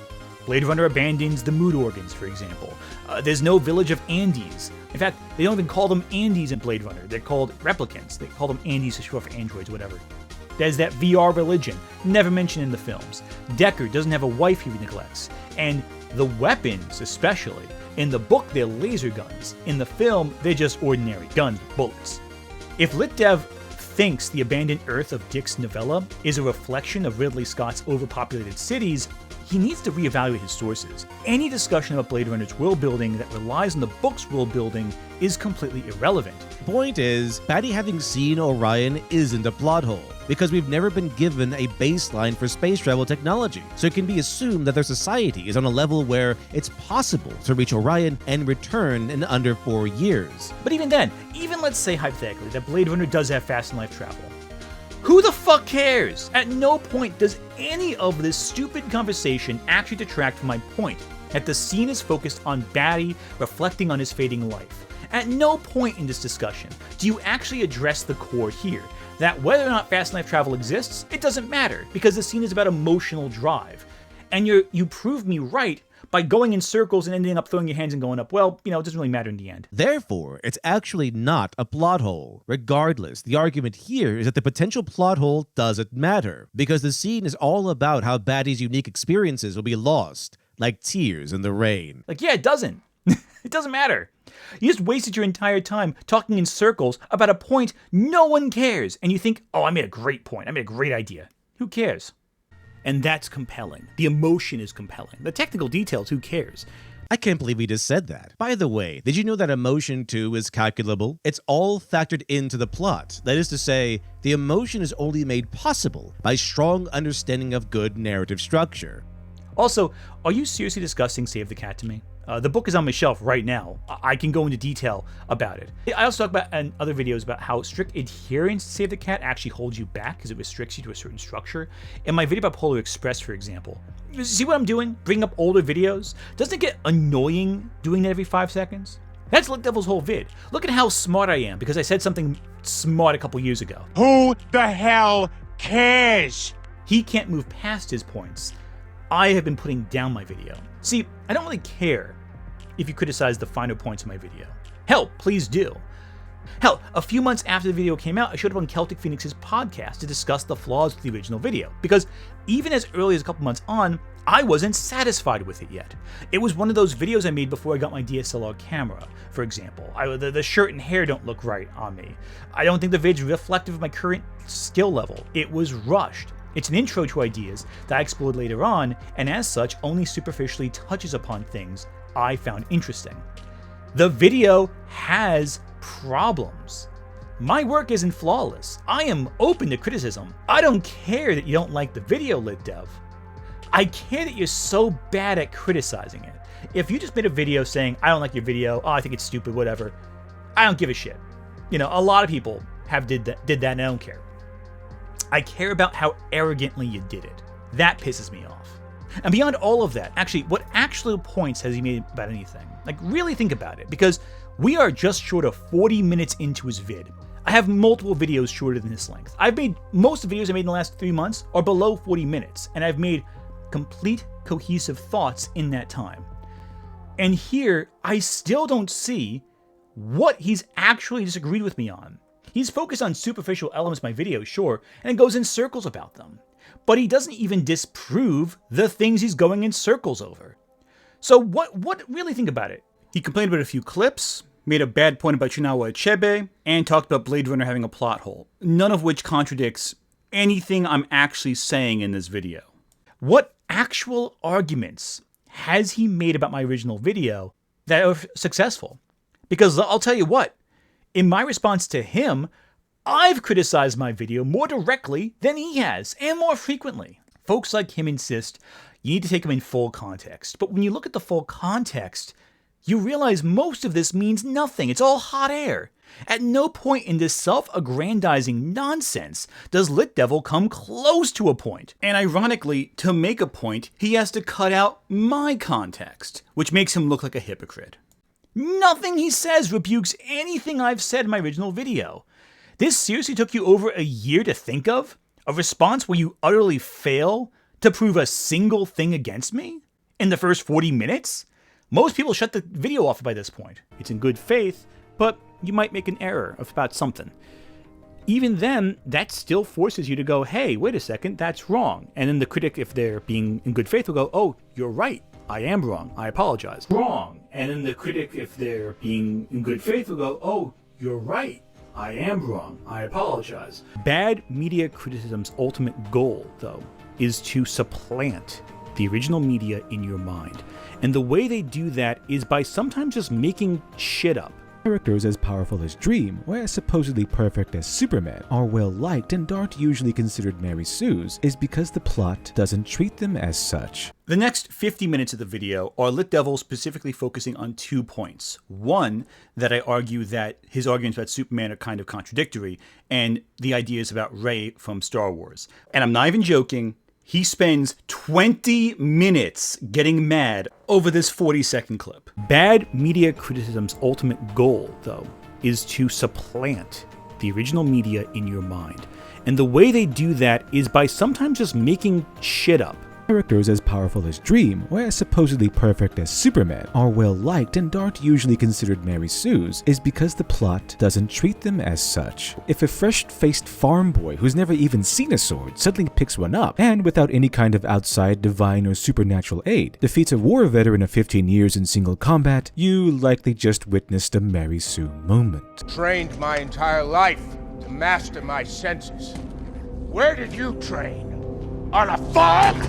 Blade Runner abandons the mood organs, for example. There's no village of Andes. In fact, they don't even call them Andes in Blade Runner. They're called replicants. They call them Andes to short for androids, whatever. There's that VR religion, never mentioned in the films. Deckard doesn't have a wife he neglects. And the weapons, especially. In the book, they're laser guns. In the film, they're just ordinary guns with bullets. If Lit Dev thinks the abandoned Earth of Dick's novella is a reflection of Ridley Scott's overpopulated cities, he needs to reevaluate his sources. Any discussion about Blade Runner's world building that relies on the book's world building is completely irrelevant. Point is, Batty having seen Orion isn't a plot hole, because we've never been given a baseline for space travel technology, so it can be assumed that their society is on a level where it's possible to reach Orion and return in under 4 years. But even then, even let's say hypothetically that Blade Runner does have fast and light travel, who the fuck cares? At no point does any of this stupid conversation actually detract from my point, that the scene is focused on Batty reflecting on his fading life. At no point in this discussion do you actually address the core here, that whether or not fast and light travel exists, it doesn't matter, because the scene is about emotional drive. And you prove me right by going in circles and ending up throwing your hands and going up, well, it doesn't really matter in the end. Therefore, it's actually not a plot hole. Regardless, the argument here is that the potential plot hole doesn't matter, because the scene is all about how Batty's unique experiences will be lost, like tears in the rain. Yeah, it doesn't. It doesn't matter. You just wasted your entire time talking in circles about a point no one cares, and you think, oh, I made a great point, I made a great idea. Who cares? And that's compelling. The emotion is compelling. The technical details, who cares? I can't believe he just said that. By the way, did you know that emotion too is calculable? It's all factored into the plot. That is to say, the emotion is only made possible by strong understanding of good narrative structure. Also, are you seriously discussing Save the Cat to me? The book is on my shelf right now. I can go into detail about it. I also talk about in other videos about how strict adherence to Save the Cat actually holds you back because it restricts you to a certain structure. In my video about Polar Express, for example, you see what I'm doing? Bringing up older videos? Doesn't it get annoying doing that every 5 seconds? That's Lit Devil's whole vid. Look at how smart I am because I said something smart a couple years ago. Who the hell cares? He can't move past his points. I have been putting down my video. See, I don't really care if you criticize the finer points of my video. Hell, please do. Hell, a few months after the video came out, I showed up on Celtic Phoenix's podcast to discuss the flaws with the original video, because even as early as a couple months on, I wasn't satisfied with it yet. It was one of those videos I made before I got my DSLR camera, for example. The shirt and hair don't look right on me. I don't think the vid's reflective of my current skill level. It was rushed. It's an intro to ideas that I explored later on, and as such, only superficially touches upon things I found interesting. The video has problems. My work isn't flawless. I am open to criticism. I don't care that you don't like the video, Lit Dev. I care that you're so bad at criticizing it. If you just made a video saying, I don't like your video, oh, I think it's stupid, whatever, I don't give a shit. You know, a lot of people did that and I don't care. I care about how arrogantly you did it. That pisses me off. And beyond all of that, actually, what actual points has he made about anything? Like, really think about it, because we are just short of 40 minutes into his vid. I have multiple videos shorter than this length. Most of the videos I made in the last 3 months are below 40 minutes, and I've made complete cohesive thoughts in that time. And here, I still don't see what he's actually disagreed with me on. He's focused on superficial elements of my video, sure, and goes in circles about them. But he doesn't even disprove the things he's going in circles over. So what really think about it? He complained about a few clips, made a bad point about Chinawa Achebe, and talked about Blade Runner having a plot hole, none of which contradicts anything I'm actually saying in this video. What actual arguments has he made about my original video that are successful? Because I'll tell you what, in my response to him, I've criticized my video more directly than he has, and more frequently. Folks like him insist you need to take them in full context, but when you look at the full context, you realize most of this means nothing. It's all hot air. At no point in this self-aggrandizing nonsense does Lit Devil come close to a point. And ironically, to make a point, he has to cut out my context, which makes him look like a hypocrite. Nothing he says rebukes anything I've said in my original video. This seriously took you over a year to think of? A response where you utterly fail to prove a single thing against me? In the first 40 minutes? Most people shut the video off by this point. It's in good faith, but you might make an error about something. Even then, that still forces you to go, hey, wait a second, that's wrong. And then the critic, if they're being in good faith, will go, oh, you're right. I am wrong. I apologize. Wrong. And then the critic, if they're being in good faith, will go, oh, you're right. I am wrong. I apologize. Bad media criticism's ultimate goal, though, is to supplant the original media in your mind. And the way they do that is by sometimes just making shit up. Characters as powerful as Dream, or as supposedly perfect as Superman, are well liked and aren't usually considered Mary Sue's, is because the plot doesn't treat them as such. The next 50 minutes of the video are Lit Devil specifically focusing on 2 points. One, that I argue that his arguments about Superman are kind of contradictory, and the ideas about Rey from Star Wars. And I'm not even joking. He spends 20 minutes getting mad over this 40-second clip. Bad media criticism's ultimate goal, though, is to supplant the original media in your mind. And the way they do that is by sometimes just making shit up. Characters as powerful as Dream, or as supposedly perfect as Superman, are well liked and aren't usually considered Mary Sue's, is because the plot doesn't treat them as such. If a fresh-faced farm boy who's never even seen a sword suddenly picks one up, and without any kind of outside divine or supernatural aid, defeats a war veteran of 15 years in single combat, you likely just witnessed a Mary Sue moment. Trained my entire life to master my senses. Where did you train? On a farm?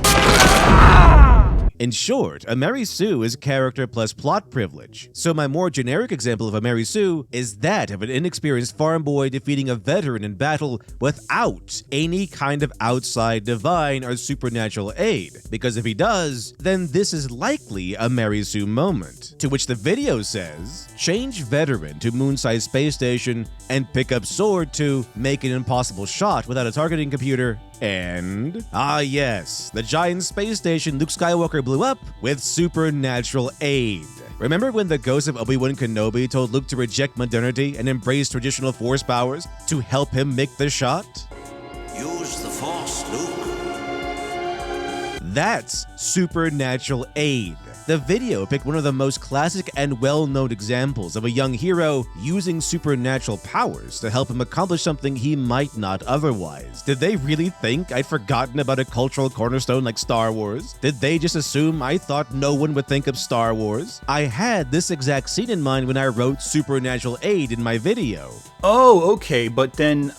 In short, a Mary Sue is character plus plot privilege. So my more generic example of a Mary Sue is that of an inexperienced farm boy defeating a veteran in battle without any kind of outside divine or supernatural aid. Because if he does, then this is likely a Mary Sue moment. To which the video says, change veteran to moon-sized space station and pick up sword to make an impossible shot without a targeting computer. And yes, the giant space station Luke Skywalker blew up with supernatural aid. Remember when the ghost of Obi-Wan Kenobi told Luke to reject modernity and embrace traditional Force powers to help him make the shot? Use the Force, Luke. That's supernatural aid. The video picked one of the most classic and well-known examples of a young hero using supernatural powers to help him accomplish something he might not otherwise. Did they really think I'd forgotten about a cultural cornerstone like Star Wars? Did they just assume I thought no one would think of Star Wars? I had this exact scene in mind when I wrote supernatural aid in my video. Oh, okay, but then,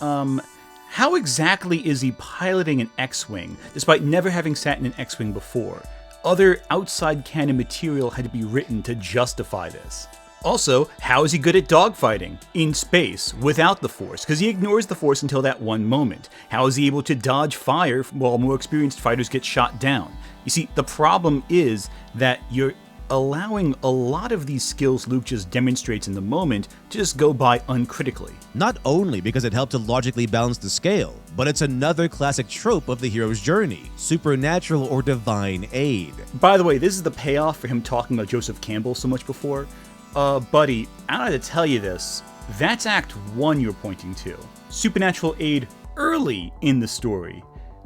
how exactly is he piloting an X-Wing, despite never having sat in an X-Wing before? Other outside canon material had to be written to justify this. Also, how is he good at dogfighting in space without the Force? Because he ignores the Force until that one moment. How is he able to dodge fire while more experienced fighters get shot down? You see, the problem is that you're allowing a lot of these skills Luke just demonstrates in the moment to just go by uncritically. Not only because it helped to logically balance the scale, but it's another classic trope of the hero's journey, supernatural or divine aid. By the way, this is the payoff for him talking about Joseph Campbell so much before. Buddy, I don't have to tell you this, that's Act 1 you're pointing to. Supernatural aid early in the story.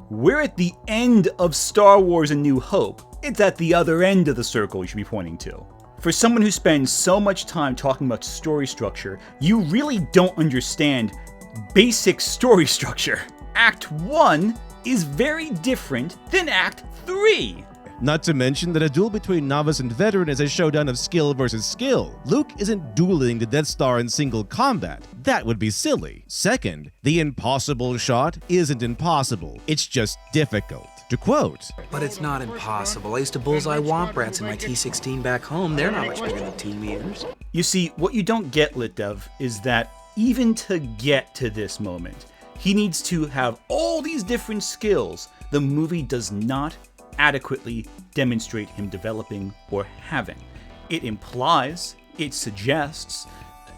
We're at the end of Star Wars A New Hope. It's at the other end of the circle you should be pointing to. For someone who spends so much time talking about story structure, you really don't understand basic story structure. Act 1 is very different than Act 3. Not to mention that a duel between novice and veteran is a showdown of skill versus skill. Luke isn't dueling the Death Star in single combat. That would be silly. Second, the impossible shot isn't impossible. It's just difficult. To quote, "But it's not impossible. I used to bullseye womp rats in my T-16 back home. They're not much bigger than T-meters." You see, what you don't get, LitDev, is that even to get to this moment, he needs to have all these different skills the movie does not adequately demonstrate him developing or having. It implies, it suggests,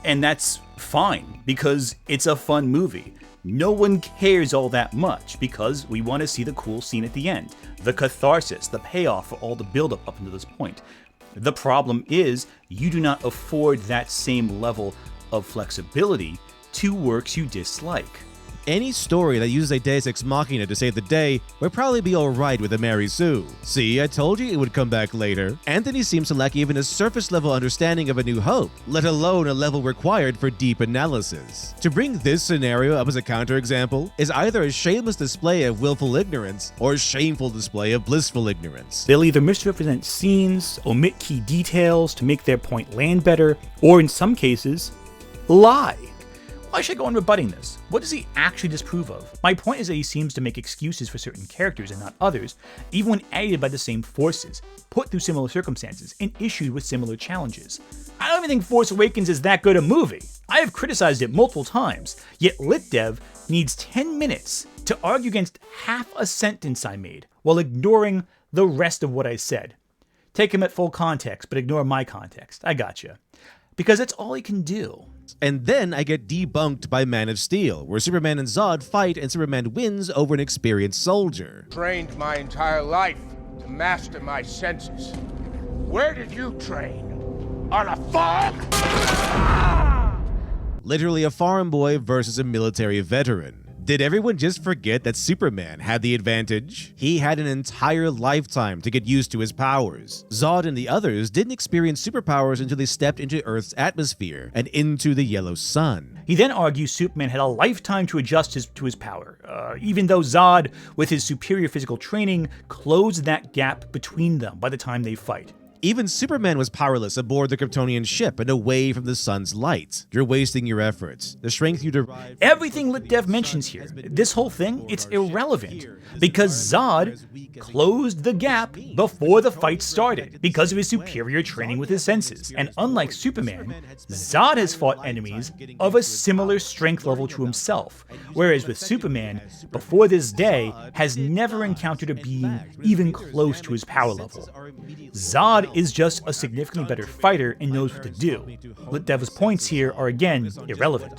and that's fine because it's a fun movie. No one cares all that much because we want to see the cool scene at the end, the catharsis, the payoff for all the buildup up until this point. The problem is you do not afford that same level of flexibility to works you dislike. Any story that uses a Deus Ex Machina to save the day would probably be alright with a Mary Sue. See, I told you it would come back later. Anthony seems to lack even a surface-level understanding of A New Hope, let alone a level required for deep analysis. To bring this scenario up as a counterexample is either a shameless display of willful ignorance or a shameful display of blissful ignorance. They'll either misrepresent scenes, omit key details to make their point land better, or in some cases, lie. Why should I go on rebutting this? What does he actually disprove of? My point is that he seems to make excuses for certain characters and not others, even when aided by the same forces, put through similar circumstances, and issued with similar challenges. I don't even think Force Awakens is that good a movie. I have criticized it multiple times, yet LitDev needs 10 minutes to argue against half a sentence I made, while ignoring the rest of what I said. Take him at full context, but ignore my context. I gotcha. Because that's all he can do. And then I get debunked by Man of Steel, where Superman and Zod fight and Superman wins over an experienced soldier. Trained my entire life to master my senses. Where did you train? On a farm? Literally a farm boy versus a military veteran. Did everyone just forget that Superman had the advantage? He had an entire lifetime to get used to his powers. Zod and the others didn't experience superpowers until they stepped into Earth's atmosphere and into the yellow sun. He then argues Superman had a lifetime to adjust to his power, even though Zod, with his superior physical training, closed that gap between them by the time they fight. Even Superman was powerless aboard the Kryptonian ship and away from the sun's light. You're wasting your efforts. The strength you derive... Everything LitDev mentions here, this whole thing, it's irrelevant. Because Zod closed the gap before the fight started because of his superior training with his senses. And unlike Superman, Zod has fought enemies of a similar strength level to himself, whereas with Superman, before this day, has never encountered a being even close to his power level. Zod is just a significantly better fighter and knows what to do. LitDev's points here are again irrelevant.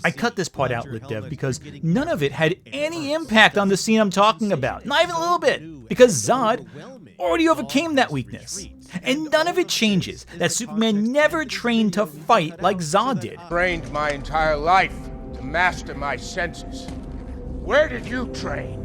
I cut this part out, LitDev, because none of it had any impact on the scene I'm talking about, not even a little bit, because Zod already overcame that weakness. And none of it changes that Superman never trained to fight like Zod did. Trained my entire life to master my senses. Where did you train?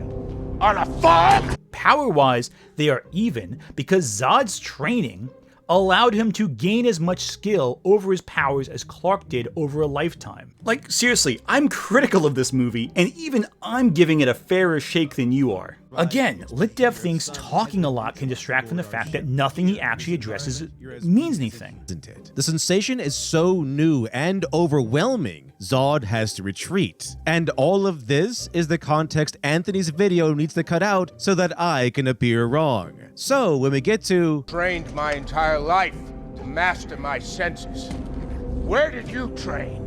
On a farm? Power-wise, they are even because Zod's training allowed him to gain as much skill over his powers as Clark did over a lifetime. Like, seriously, I'm critical of this movie, and even I'm giving it a fairer shake than you are. Again, LitDev thinks talking a lot can distract from the fact that nothing he actually addresses means anything. Isn't it? The sensation is so new and overwhelming, Zod has to retreat. And all of this is the context Anthony's video needs to cut out so that I can appear wrong. So when we get to... Trained my entire life to master my senses. Where did you train?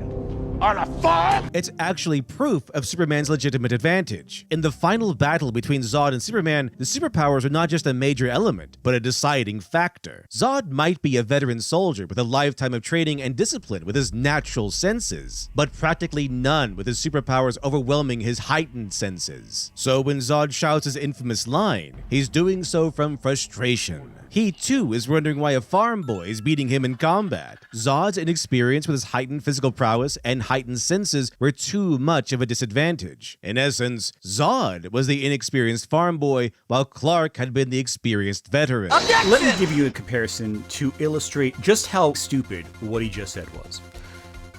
On a farm? It's actually proof of Superman's legitimate advantage. In the final battle between Zod and Superman, the superpowers are not just a major element, but a deciding factor. Zod might be a veteran soldier with a lifetime of training and discipline with his natural senses, but practically none with his superpowers overwhelming his heightened senses. So when Zod shouts his infamous line, he's doing so from frustration. He too is wondering why a farm boy is beating him in combat. Zod's inexperience with his heightened physical prowess and heightened senses were too much of a disadvantage. In essence, Zod was the inexperienced farm boy, while Clark had been the experienced veteran. Let me give you a comparison to illustrate just how stupid what he just said was.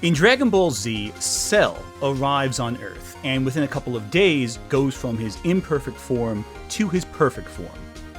In Dragon Ball Z, Cell arrives on Earth, and within a couple of days goes from his imperfect form to his perfect form.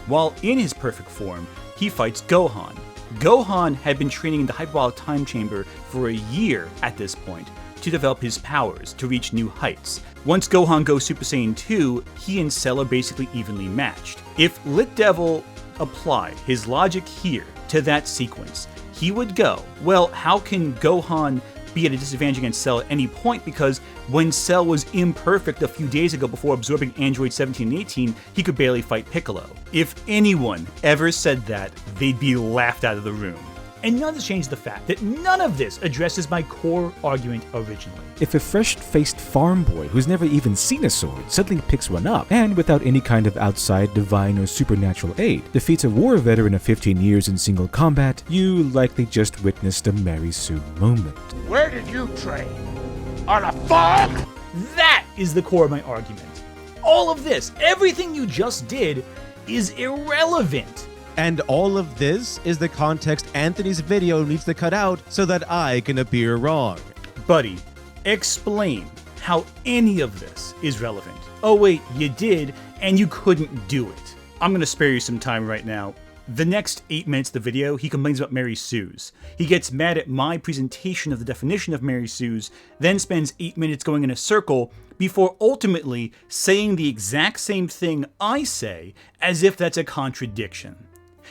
While in his perfect form, he fights Gohan. Gohan had been training in the hyperbolic time chamber for a year at this point to develop his powers to reach new heights. Once Gohan goes Super Saiyan 2, he and Cell are basically evenly matched. If LitDev applied his logic here to that sequence, he would go, well, how can Gohan be at a disadvantage against Cell at any point, because when Cell was imperfect a few days ago before absorbing Android 17 and 18, he could barely fight Piccolo. If anyone ever said that, they'd be laughed out of the room. And none of this changes the fact that none of this addresses my core argument originally. If a fresh-faced farm boy who's never even seen a sword suddenly picks one up, and without any kind of outside divine or supernatural aid, defeats a war veteran of 15 years in single combat, you likely just witnessed a Mary Sue moment. Where did you train? On a farm? That is the core of my argument. All of this, everything you just did, is irrelevant. And all of this is the context Anthony's video needs to cut out so that I can appear wrong. Buddy, explain how any of this is relevant. Oh wait, you did, and you couldn't do it. I'm gonna spare you some time right now. The next 8 minutes of the video, he complains about Mary Sue's. He gets mad at my presentation of the definition of Mary Sue's, then spends 8 minutes going in a circle before ultimately saying the exact same thing I say, as if that's a contradiction.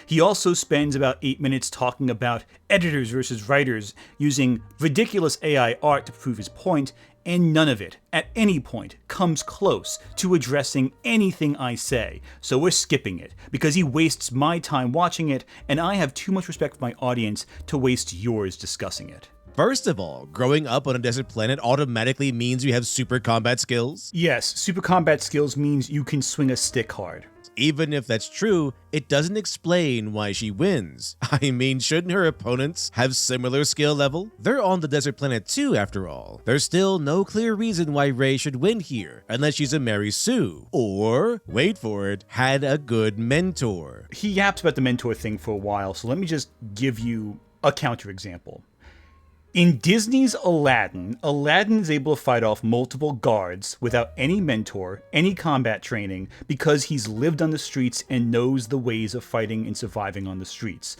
He also spends about 8 minutes talking about editors versus writers using ridiculous AI art to prove his point, and none of it, at any point, comes close to addressing anything I say, so we're skipping it, because he wastes my time watching it, and I have too much respect for my audience to waste yours discussing it. First of all, growing up on a desert planet automatically means you have super combat skills? Yes, super combat skills means you can swing a stick hard. Even if that's true, it doesn't explain why she wins. I mean, shouldn't her opponents have similar skill level? They're on the desert planet too, after all. There's still no clear reason why Rey should win here, unless she's a Mary Sue. Or, wait for it, had a good mentor. He yapped about the mentor thing for a while, so let me just give you a counterexample. In Disney's Aladdin, Aladdin is able to fight off multiple guards without any mentor, any combat training, because he's lived on the streets and knows the ways of fighting and surviving on the streets.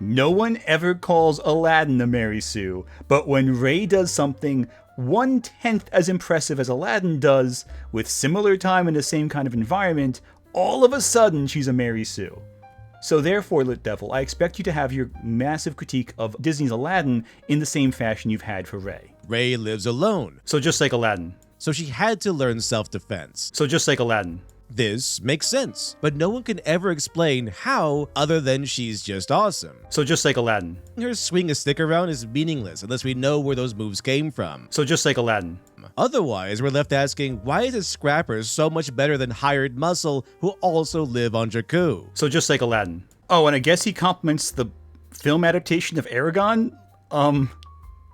No one ever calls Aladdin a Mary Sue, but when Ray does something 1/10 as impressive as Aladdin does, with similar time in the same kind of environment, all of a sudden she's a Mary Sue. So therefore, Lit Devil, I expect you to have your massive critique of Disney's Aladdin in the same fashion you've had for Ray. Ray lives alone. So just like Aladdin. So she had to learn self-defense. So just like Aladdin. This makes sense, but no one can ever explain how other than she's just awesome. So just like Aladdin. Her swing a stick around is meaningless unless we know where those moves came from. So just like Aladdin. Otherwise, we're left asking, why is a scrapper so much better than hired muscle who also live on Jakku? So just like Aladdin. Oh, and I guess he compliments the film adaptation of Aragon?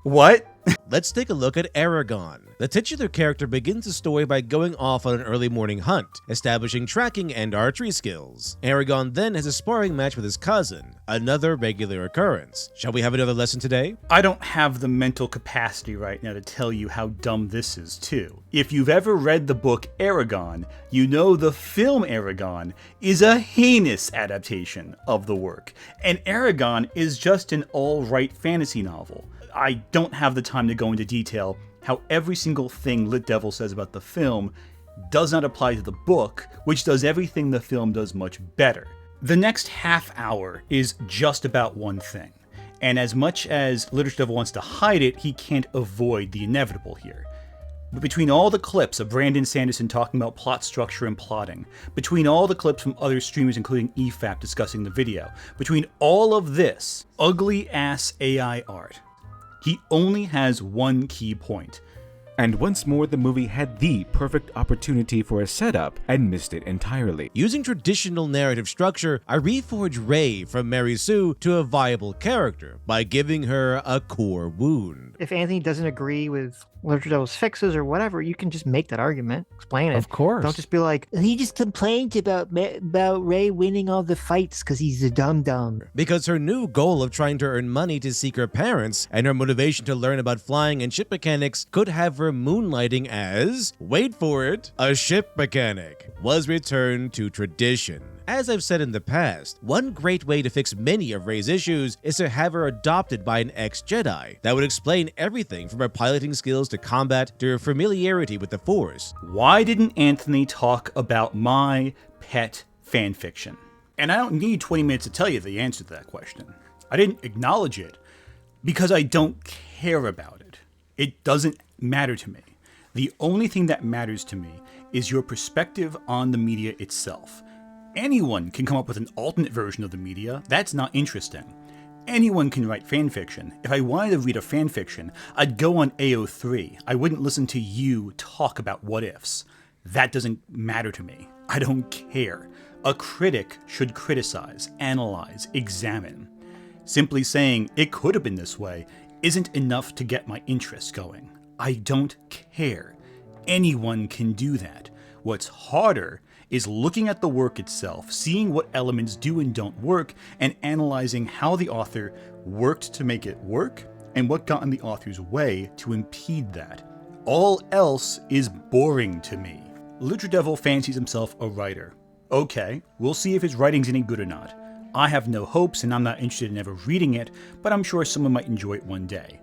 What? Let's take a look at Aragon. The titular character begins the story by going off on an early morning hunt, establishing tracking and archery skills. Aragon then has a sparring match with his cousin, another regular occurrence. Shall we have another lesson today? I don't have the mental capacity right now to tell you how dumb this is, too. If you've ever read the book Aragon, you know the film Aragon is a heinous adaptation of the work, and Aragon is just an all-right fantasy novel. I don't have the time to go into detail how every single thing Lit Devil says about the film does not apply to the book, which does everything the film does much better. The next half hour is just about one thing, and as much as Literature Devil wants to hide it, he can't avoid the inevitable here. But between all the clips of Brandon Sanderson talking about plot structure and plotting, between all the clips from other streamers including EFAP discussing the video, between all of this ugly-ass AI art, he only has one key point. And once more, the movie had the perfect opportunity for a setup and missed it entirely. Using traditional narrative structure, I reforge Ray from Mary Sue to a viable character by giving her a core wound. If Anthony doesn't agree with Literature Devil's fixes or whatever, you can just make that argument, explain it. Of course. Don't just be like, he just complained about Ray winning all the fights because he's a dum-dum. Because her new goal of trying to earn money to seek her parents and her motivation to learn about flying and ship mechanics could have her moonlighting as, wait for it, a ship mechanic, was returned to tradition. As I've said in the past, one great way to fix many of Rey's issues is to have her adopted by an ex-Jedi. That would explain everything from her piloting skills to combat to her familiarity with the Force. Why didn't Anthony talk about my pet fanfiction? And I don't need 20 minutes to tell you the answer to that question. I didn't acknowledge it because I don't care about it. It doesn't matter to me. The only thing that matters to me is your perspective on the media itself. Anyone can come up with an alternate version of the media. That's not interesting. Anyone can write fanfiction. If I wanted to read a fanfiction, I'd go on AO3. I wouldn't listen to you talk about what ifs. That doesn't matter to me. I don't care. A critic should criticize, analyze, examine. Simply saying it could have been this way isn't enough to get my interest going. I don't care. Anyone can do that. What's harder is looking at the work itself, seeing what elements do and don't work, and analyzing how the author worked to make it work, and what got in the author's way to impede that. All else is boring to me. Literature Devil fancies himself a writer. Okay, we'll see if his writing's any good or not. I have no hopes and I'm not interested in ever reading it, but I'm sure someone might enjoy it one day.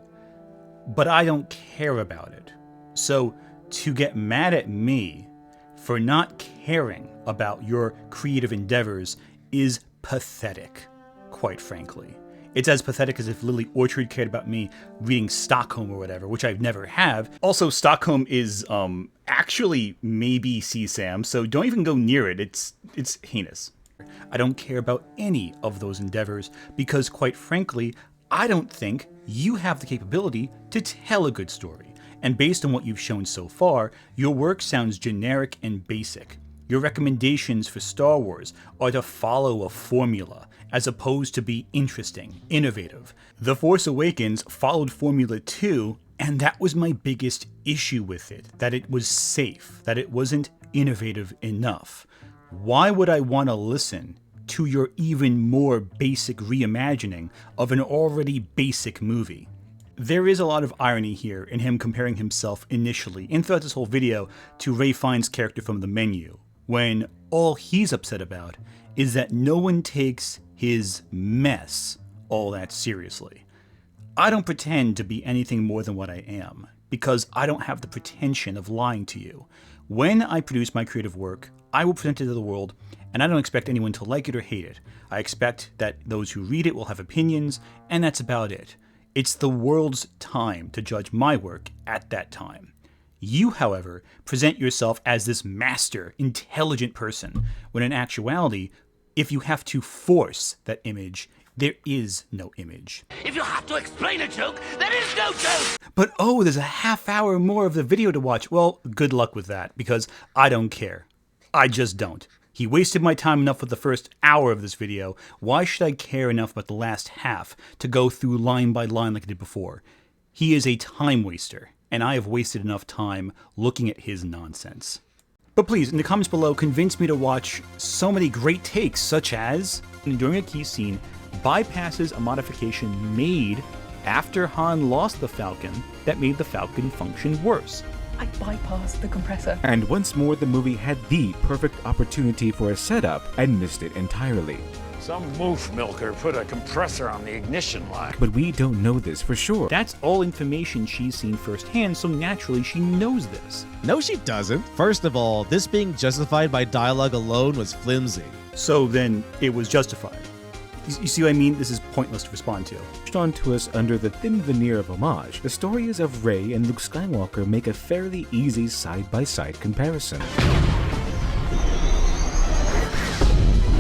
But I don't care about it. So, to get mad at me for not caring about your creative endeavors is pathetic, quite frankly. It's as pathetic as if Lily Orchard cared about me reading Stockholm or whatever, which I've never have. Also, Stockholm is actually maybe CSAM, so don't even go near it. It's heinous. I don't care about any of those endeavors because, quite frankly, I don't think you have the capability to tell a good story. And based on what you've shown so far, your work sounds generic and basic. Your recommendations for Star Wars are to follow a formula, as opposed to be interesting, innovative. The Force Awakens followed Formula 2, and that was my biggest issue with it, that it was safe, that it wasn't innovative enough. Why would I want to listen to your even more basic reimagining of an already basic movie? There is a lot of irony here in him comparing himself initially and throughout this whole video to Ray Fiennes' character from The Menu, when all he's upset about is that no one takes his mess all that seriously. I don't pretend to be anything more than what I am, because I don't have the pretension of lying to you. When I produce my creative work, I will present it to the world, and I don't expect anyone to like it or hate it. I expect that those who read it will have opinions, and that's about it. It's the world's time to judge my work at that time. You, however, present yourself as this master, intelligent person, when in actuality, if you have to force that image, there is no image. If you have to explain a joke, there is no joke! But oh, there's a half hour more of the video to watch. Well, good luck with that, because I don't care. I just don't. He wasted my time enough with the first hour of this video. Why should I care enough about the last half to go through line by line like I did before? He is a time waster, and I have wasted enough time looking at his nonsense. But please, in the comments below, convince me to watch so many great takes, such as, during a key scene, bypasses a modification made after Han lost the Falcon that made the Falcon function worse. I bypassed the compressor. And once more, the movie had the perfect opportunity for a setup and missed it entirely. Some moof milker put a compressor on the ignition line. But we don't know this for sure. That's all information she's seen firsthand, so naturally she knows this. No, she doesn't. First of all, this being justified by dialogue alone was flimsy. So then it was justified. You see what I mean? This is pointless to respond to. On to us under the thin veneer of homage, the stories of Rey and Luke Skywalker make a fairly easy side-by-side comparison.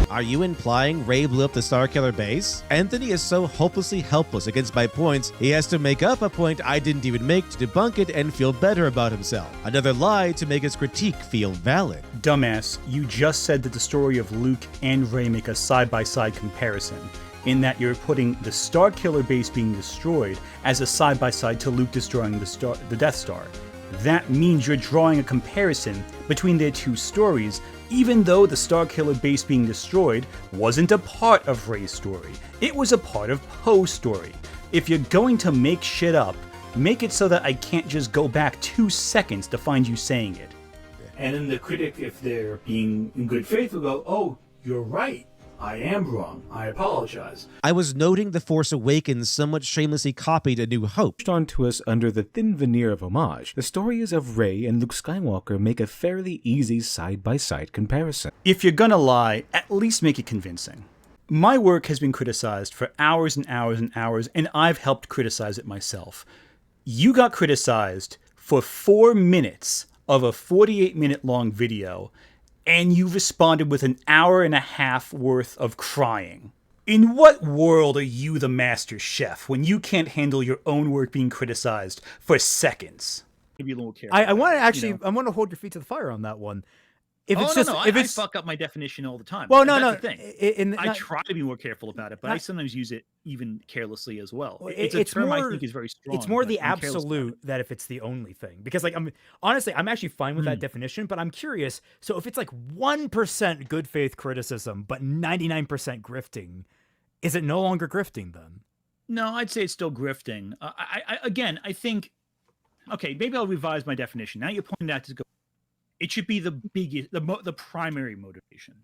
Are you implying Rey blew up the Starkiller base? Anthony is so hopelessly helpless against my points, he has to make up a point I didn't even make to debunk it and feel better about himself. Another lie to make his critique feel valid. Dumbass, you just said that the story of Luke and Rey make a side-by-side comparison, in that you're putting the Starkiller base being destroyed as a side-by-side to Luke destroying the Death Star. That means you're drawing a comparison between their two stories, even though the Starkiller base being destroyed wasn't a part of Rey's story. It was a part of Poe's story. If you're going to make shit up, make it so that I can't just go back 2 seconds to find you saying it. And then the critic, if they're being in good faith, will go, oh, you're right. I am wrong. I apologize. I was noting The Force Awakens somewhat shamelessly copied A New Hope. On to us under the thin veneer of homage, the stories of Rey and Luke Skywalker make a fairly easy side-by-side comparison. If you're gonna lie, at least make it convincing. My work has been criticized for hours and hours and hours, and I've helped criticize it myself. You got criticized for 4 minutes of a 48-minute long video, and you responded with an hour and a half worth of crying. In what world are you the master chef when you can't handle your own work being criticized for seconds? Maybe a little careful. I want to actually, I want to hold your feet to the fire on that one. If it's just, if I fuck up my definition all the time. Well, That's the thing. I try to be more careful about it, but I sometimes use it even carelessly as well. It's a term I think is very strong. It's more the absolute that if it's the only thing, because like I'm actually fine with that definition, but I'm curious. So if it's like 1% good faith criticism, but 99% grifting, is it no longer grifting then? No, I'd say it's still grifting. I think. Okay, maybe I'll revise my definition. Now you're pointing out to go. It should be the biggest, the primary motivation.